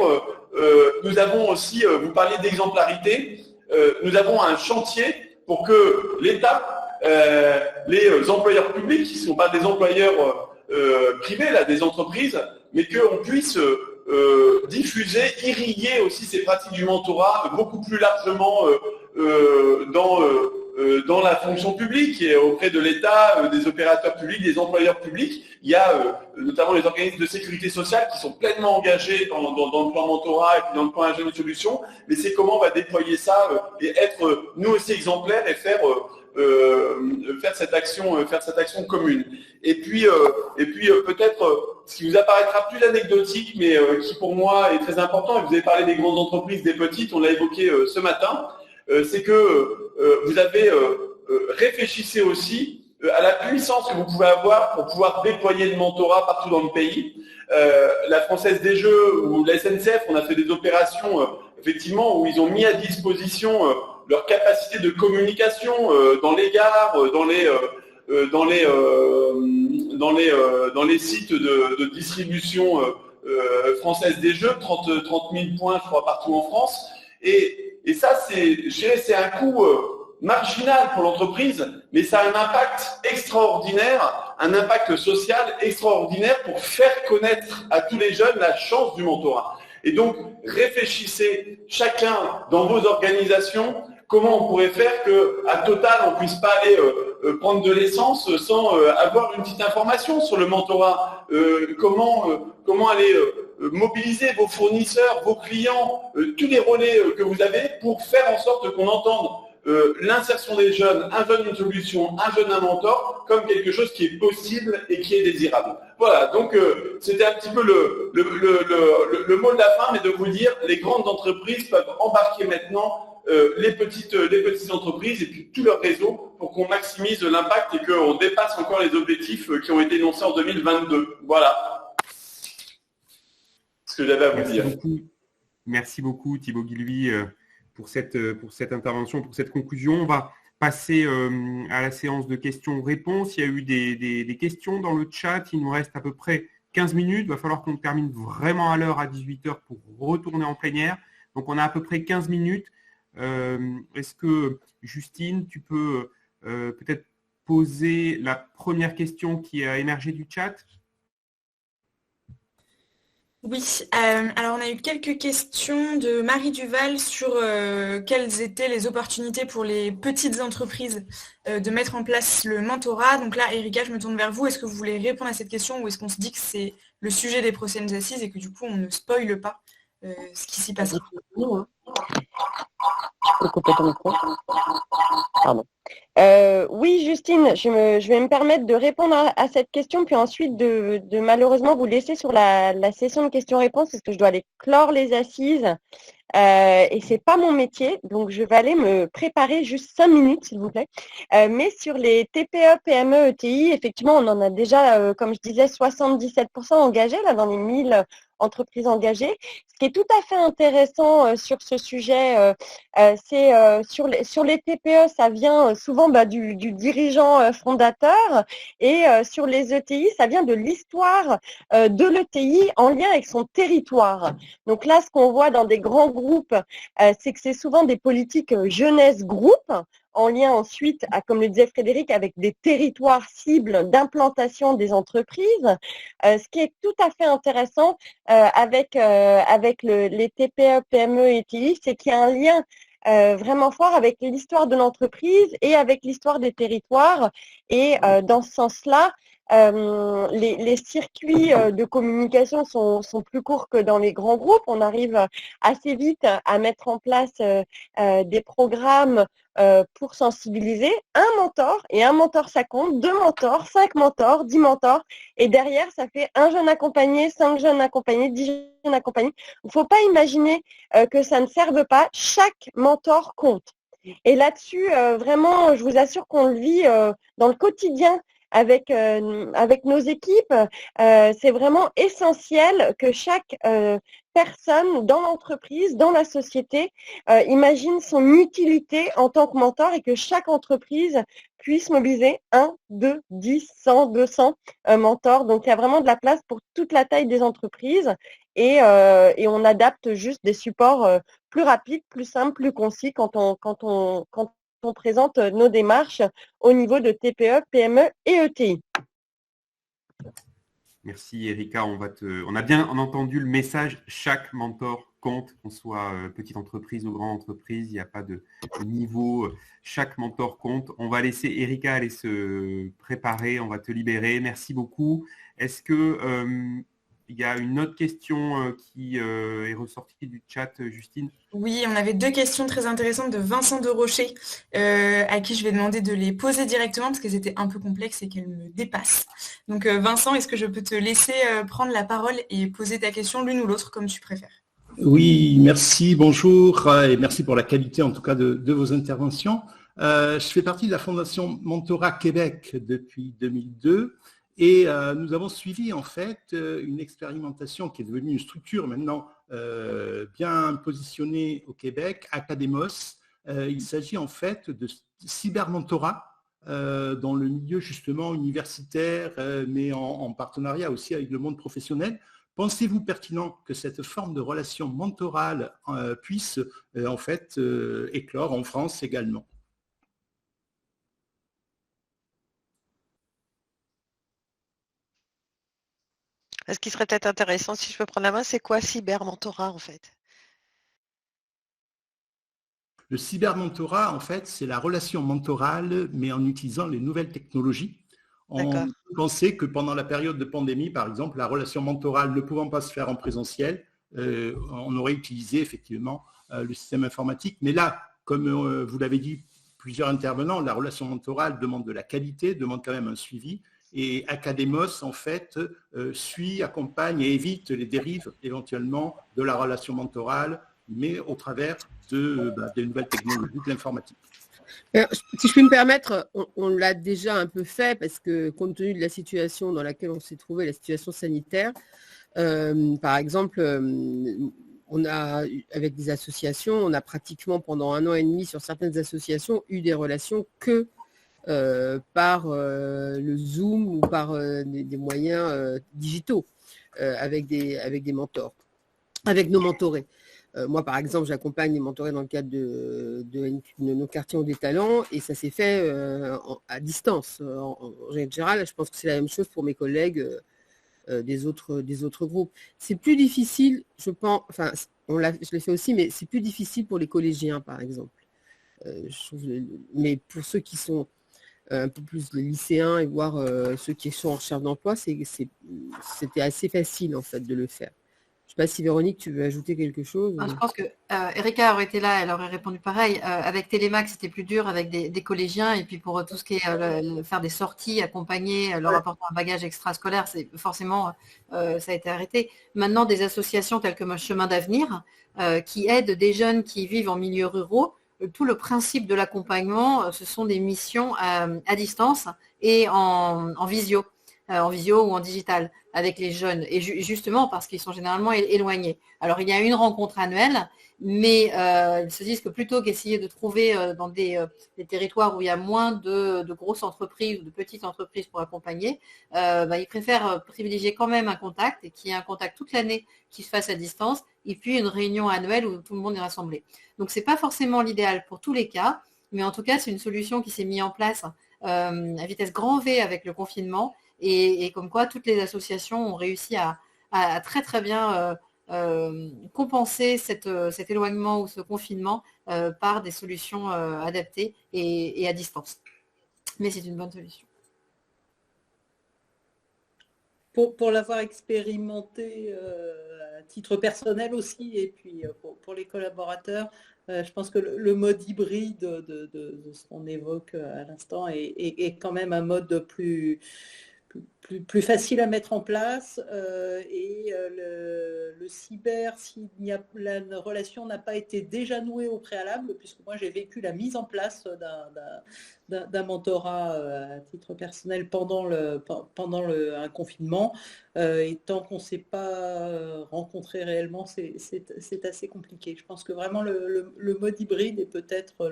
nous avons aussi, vous parliez d'exemplarité, nous avons un chantier pour que l'État, les employeurs publics, qui ne sont pas des employeurs privés, là, des entreprises, mais qu'on puisse diffuser, irriguer aussi ces pratiques du mentorat beaucoup plus largement dans la fonction publique et auprès de l'État, des opérateurs publics, des employeurs publics. Il y a notamment les organismes de sécurité sociale qui sont pleinement engagés dans le plan mentorat et puis dans le plan Un jeune, une solution. Mais c'est comment on va déployer ça et être nous aussi exemplaires et faire cette action commune. Et puis peut-être ce qui vous apparaîtra plus anecdotique, mais qui pour moi est très important, et vous avez parlé des grandes entreprises, des petites, on l'a évoqué ce matin, c'est que vous avez réfléchissez aussi à la puissance que vous pouvez avoir pour pouvoir déployer le mentorat partout dans le pays. La Française des Jeux ou la SNCF, on a fait des opérations effectivement où ils ont mis à disposition leur capacité de communication dans les gares, dans les sites de distribution Française des Jeux, 30 000 points, je crois, partout en France. Et ça, c'est un coût marginal pour l'entreprise, mais ça a un impact extraordinaire, un impact social extraordinaire pour faire connaître à tous les jeunes la chance du mentorat. Et donc, réfléchissez chacun dans vos organisations comment on pourrait faire qu'à Total, on ne puisse pas aller prendre de l'essence sans avoir une petite information sur le mentorat. Comment aller mobiliser vos fournisseurs, vos clients, tous les relais que vous avez pour faire en sorte qu'on entende l'insertion des jeunes, Un jeune, une solution, Un jeune, un mentor, comme quelque chose qui est possible et qui est désirable. Voilà, donc c'était un petit peu le mot de la fin, mais de vous dire, les grandes entreprises peuvent embarquer maintenant les petites entreprises et puis tout leur réseau pour qu'on maximise l'impact et qu'on dépasse encore les objectifs qui ont été énoncés en 2022. Voilà ce que j'avais à vous dire. Merci beaucoup Thibaut Guilluy pour cette intervention, pour cette conclusion. On va passer à la séance de questions-réponses. Il y a eu des questions dans le chat. Il nous reste à peu près 15 minutes. Il va falloir qu'on termine vraiment à l'heure à 18h pour retourner en plénière. Donc on a à peu près 15 minutes. Est-ce que Justine, tu peux peut-être poser la première question qui a émergé du chat ? Oui, alors on a eu quelques questions de Marie Duval sur quelles étaient les opportunités pour les petites entreprises de mettre en place le mentorat. Donc là, Erika, je me tourne vers vous. Est-ce que vous voulez répondre à cette question ou est-ce qu'on se dit que c'est le sujet des prochaines assises et que du coup, on ne spoile pas ce qui s'y passera. Je peux couper ton micro. Pardon. Oui, Justine, je vais me permettre de répondre à cette question, puis ensuite de malheureusement vous laisser sur la session de questions-réponses, parce que je dois aller clore les assises. Et c'est pas mon métier, donc je vais aller me préparer juste 5 minutes, s'il vous plaît. Mais sur les TPE, PME, ETI, effectivement, on en a déjà, comme je disais, 77% engagés là dans les 1000 entreprises engagées. Ce qui est tout à fait intéressant sur ce sujet, c'est sur les TPE, ça vient souvent du dirigeant fondateur, et sur les ETI, ça vient de l'histoire de l'ETI en lien avec son territoire. Donc là, ce qu'on voit dans des grands groupes, c'est que c'est souvent des politiques jeunesse groupe, en lien ensuite, comme le disait Frédéric, avec des territoires cibles d'implantation des entreprises. Ce qui est tout à fait intéressant avec les TPE, PME et ETI, c'est qu'il y a un lien vraiment fort avec l'histoire de l'entreprise et avec l'histoire des territoires. Et dans ce sens-là, les circuits de communication sont plus courts que dans les grands groupes. On arrive assez vite à mettre en place des programmes pour sensibiliser. Un mentor, et un mentor ça compte, 2 mentors, 5 mentors, 10 mentors, et derrière ça fait un jeune accompagné, 5 jeunes accompagnés, 10 jeunes accompagnés. Il ne faut pas imaginer que ça ne serve pas, chaque mentor compte. Et là-dessus, vraiment, je vous assure qu'on le vit dans le quotidien avec nos équipes. C'est vraiment essentiel que chaque personne dans l'entreprise, dans la société, imagine son utilité en tant que mentor, et que chaque entreprise puisse mobiliser 1, 2, 10, 100, 200 mentors. Donc, il y a vraiment de la place pour toute la taille des entreprises, et on adapte juste des supports plus rapides, plus simples, plus concis quand on présente nos démarches au niveau de TPE, PME et ETI. Merci Erika, on a bien entendu le message, chaque mentor compte, qu'on soit petite entreprise ou grande entreprise, il n'y a pas de niveau, chaque mentor compte. On va laisser Erika aller se préparer, on va te libérer, merci beaucoup. Est-ce que il y a une autre question qui est ressortie du chat, Justine? Oui, on avait 2 questions très intéressantes de Vincent de Rocher, à qui je vais demander de les poser directement parce qu'elles étaient un peu complexes et qu'elles me dépassent. Donc Vincent, est-ce que je peux te laisser prendre la parole et poser ta question l'une ou l'autre, comme tu préfères? Oui, merci, bonjour, et merci pour la qualité en tout cas de vos interventions. Je fais partie de la Fondation Mentorat Québec depuis 2002. Et nous avons suivi en fait une expérimentation qui est devenue une structure maintenant bien positionnée au Québec, Academos. Il s'agit en fait de cybermentorat dans le milieu justement universitaire, mais en partenariat aussi avec le monde professionnel. Pensez-vous pertinent que cette forme de relation mentorale puisse en fait éclore en France également? Ce qui serait peut-être intéressant, si je peux prendre la main, c'est quoi cybermentorat en fait? Le cybermentorat, en fait, c'est la relation mentorale, mais en utilisant les nouvelles technologies. On pensait que pendant la période de pandémie, par exemple, la relation mentorale ne pouvant pas se faire en présentiel, on aurait utilisé effectivement le système informatique. Mais là, comme vous l'avez dit, plusieurs intervenants, la relation mentorale demande de la qualité, demande quand même un suivi. Et Academos, en fait, suit, accompagne et évite les dérives éventuellement de la relation mentorale, mais au travers des nouvelles technologies de l'informatique. Si je puis me permettre, on l'a déjà un peu fait parce que compte tenu de la situation dans laquelle on s'est trouvé, la situation sanitaire, par exemple, on a, avec des associations, on a pratiquement pendant 1 an et demi sur certaines associations eu des relations que par le Zoom ou par des moyens digitaux avec des mentors, avec nos mentorés. Moi, par exemple, j'accompagne les mentorés dans le cadre de nos quartiers ont des talents et ça s'est fait à distance. En général, je pense que c'est la même chose pour mes collègues des autres groupes. C'est plus difficile, je pense, enfin, je l'ai fait aussi, mais c'est plus difficile pour les collégiens, par exemple. Mais pour ceux qui sont un peu plus les lycéens et voire ceux qui sont en recherche d'emploi, c'était assez facile en fait de le faire. Je ne sais pas si Véronique, tu veux ajouter quelque chose. Je pense que Erika aurait été là, elle aurait répondu pareil. Avec Télémac, c'était plus dur avec des collégiens. Et puis pour tout ce qui est faire des sorties, accompagner, leur apporter un bagage extrascolaire, c'est forcément, ça a été arrêté. Maintenant, des associations telles que Chemin d'avenir, qui aident des jeunes qui vivent en milieux ruraux, tout le principe de l'accompagnement, ce sont des missions à distance et en visio ou en digital avec les jeunes, et justement parce qu'ils sont généralement éloignés. Alors il y a une rencontre annuelle, mais ils se disent que plutôt qu'essayer de trouver dans des territoires où il y a moins de grosses entreprises ou de petites entreprises pour accompagner, ils préfèrent privilégier quand même un contact, et qu'il y ait un contact toute l'année qui se fasse à distance, et puis une réunion annuelle où tout le monde est rassemblé. Donc c'est pas forcément l'idéal pour tous les cas, mais en tout cas c'est une solution qui s'est mise en place à vitesse grand V avec le confinement. Et comme quoi, toutes les associations ont réussi à très très bien compenser cet éloignement ou ce confinement par des solutions adaptées et à distance. Mais c'est une bonne solution. Pour l'avoir expérimenté à titre personnel aussi, et puis pour les collaborateurs, je pense que le mode hybride de ce qu'on évoque à l'instant est quand même un mode plus facile à mettre en place, et le cyber, si la relation n'a pas été déjà nouée au préalable, puisque moi j'ai vécu la mise en place d'un mentorat à titre personnel pendant un confinement, et tant qu'on ne s'est pas rencontré réellement, c'est assez compliqué. Je pense que vraiment le mode hybride est peut-être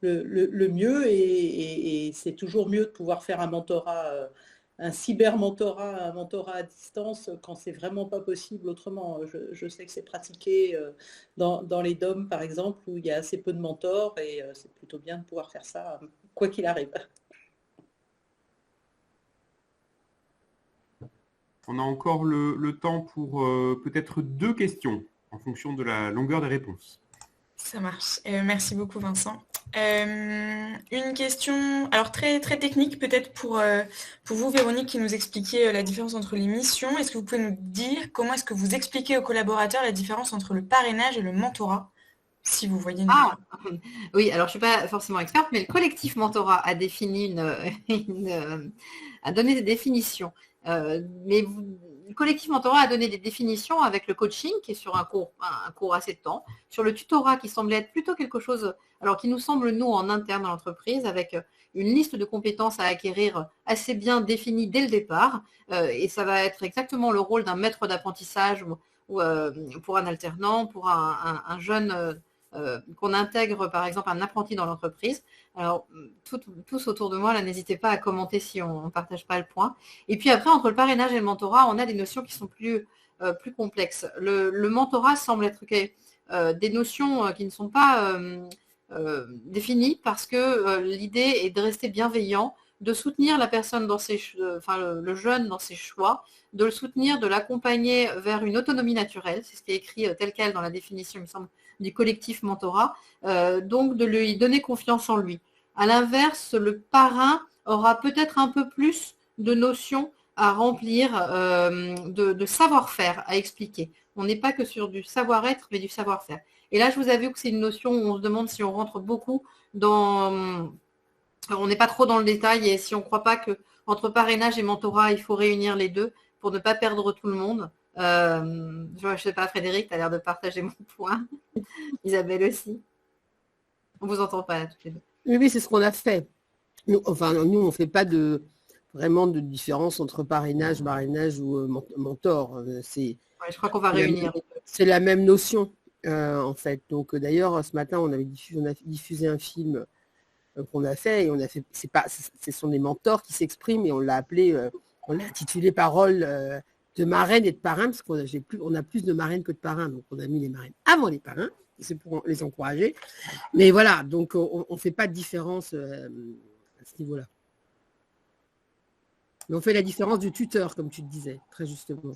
le mieux, et c'est toujours mieux de pouvoir faire un mentorat, un cyber-mentorat, un mentorat à distance, quand c'est vraiment pas possible autrement. Je sais que c'est pratiqué dans les DOM, par exemple, où il y a assez peu de mentors, et c'est plutôt bien de pouvoir faire ça, quoi qu'il arrive. On a encore le temps pour peut-être 2 questions, en fonction de la longueur des réponses. Ça marche. Merci beaucoup, Vincent. Une question, alors très, très technique peut-être pour vous, Véronique, qui nous expliquait la différence entre les missions. Est-ce que vous pouvez nous dire comment est-ce que vous expliquez aux collaborateurs la différence entre le parrainage et le mentorat, si vous voyez une différence? Oui, alors je ne suis pas forcément experte, mais le collectif mentorat a défini a donné des définitions. Le collectif mentorat a donné des définitions avec le coaching, qui est sur un cours assez de temps, sur le tutorat, qui semblait être plutôt quelque chose, alors qui nous semble, nous, en interne dans l'entreprise, avec une liste de compétences à acquérir assez bien définie dès le départ, et ça va être exactement le rôle d'un maître d'apprentissage ou pour un alternant, pour un jeune qu'on intègre, par exemple, un apprenti dans l'entreprise. Alors, tous autour de moi, là, n'hésitez pas à commenter si on ne partage pas le point. Et puis après, entre le parrainage et le mentorat, on a des notions qui sont plus complexes. Le mentorat semble être des notions qui ne sont pas définies, parce que l'idée est de rester bienveillant, de soutenir la personne le jeune dans ses choix, de le soutenir, de l'accompagner vers une autonomie naturelle. C'est ce qui est écrit tel quel dans la définition, il me semble, du collectif mentorat, donc de lui donner confiance en lui. À l'inverse, le parrain aura peut-être un peu plus de notions à remplir, de savoir-faire à expliquer. On n'est pas que sur du savoir-être, mais du savoir-faire. Et là, je vous avoue que c'est une notion où on se demande si on rentre beaucoup on n'est pas trop dans le détail, et si on ne croit pas qu'entre parrainage et mentorat, il faut réunir les deux pour ne pas perdre tout le monde. Je ne sais pas, Frédéric, tu as l'air de partager mon point. Isabelle aussi. On ne vous entend pas là, toutes les deux. Oui, c'est ce qu'on a fait. Nous, on ne fait pas vraiment de différence entre parrainage ou mentor. Je crois qu'on va réunir. C'est la même notion, en fait. Donc d'ailleurs, ce matin, on a diffusé un film qu'on a fait, et ce sont des mentors qui s'expriment, et on l'a intitulé Parole de marraine et de parrain, parce qu'on a plus de marraines que de parrains, donc on a mis les marraines avant les parrains, c'est pour les encourager. Mais voilà, donc on ne fait pas de différence à ce niveau-là. Mais on fait la différence du tuteur, comme tu te disais, très justement.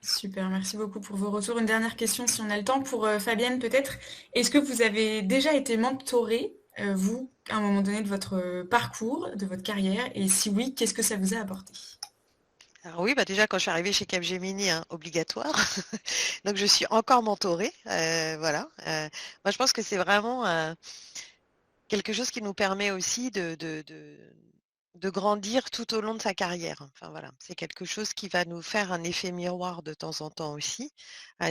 Super, merci beaucoup pour vos retours. Une dernière question, si on a le temps, pour Fabienne peut-être. Est-ce que vous avez déjà été mentorée, vous, à un moment donné de votre parcours, de votre carrière? Et si oui, qu'est-ce que ça vous a apporté? Alors oui, déjà quand je suis arrivée chez Capgemini, hein, obligatoire. Donc je suis encore mentorée. Voilà. Moi je pense que c'est vraiment quelque chose qui nous permet aussi de grandir tout au long de sa carrière. Enfin voilà, c'est quelque chose qui va nous faire un effet miroir de temps en temps aussi.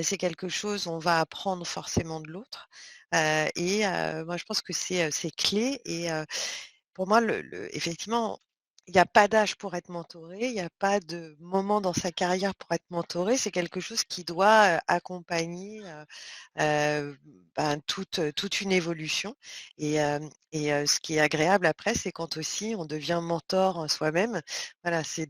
C'est quelque chose, on va apprendre forcément de l'autre. Et moi je pense que c'est clé. Et pour moi, effectivement, il n'y a pas d'âge pour être mentoré, il n'y a pas de moment dans sa carrière pour être mentoré. C'est quelque chose qui doit accompagner toute une évolution. Et, ce qui est agréable après, c'est quand aussi on devient mentor soi-même. Voilà, c'est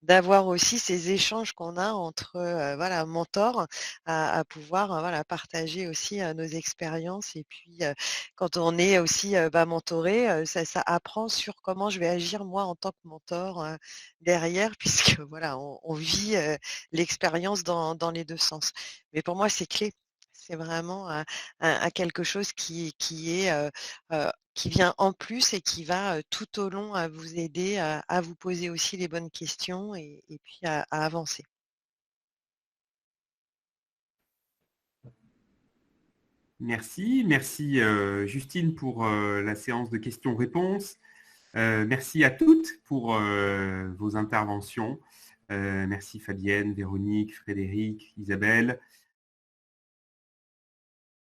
d'avoir aussi ces échanges qu'on a entre voilà, mentors à pouvoir voilà, partager aussi nos expériences. Et puis, quand on est aussi mentoré, ça apprend sur comment je vais agir moi en tant que mentor derrière, puisque voilà, on vit l'expérience dans les deux sens. Mais pour moi, c'est clé. C'est vraiment quelque chose qui vient en plus et qui va tout au long à vous aider à vous poser aussi les bonnes questions et puis à avancer. Merci Justine pour la séance de questions-réponses. Merci à toutes pour vos interventions. Merci Fabienne, Véronique, Frédéric, Isabelle.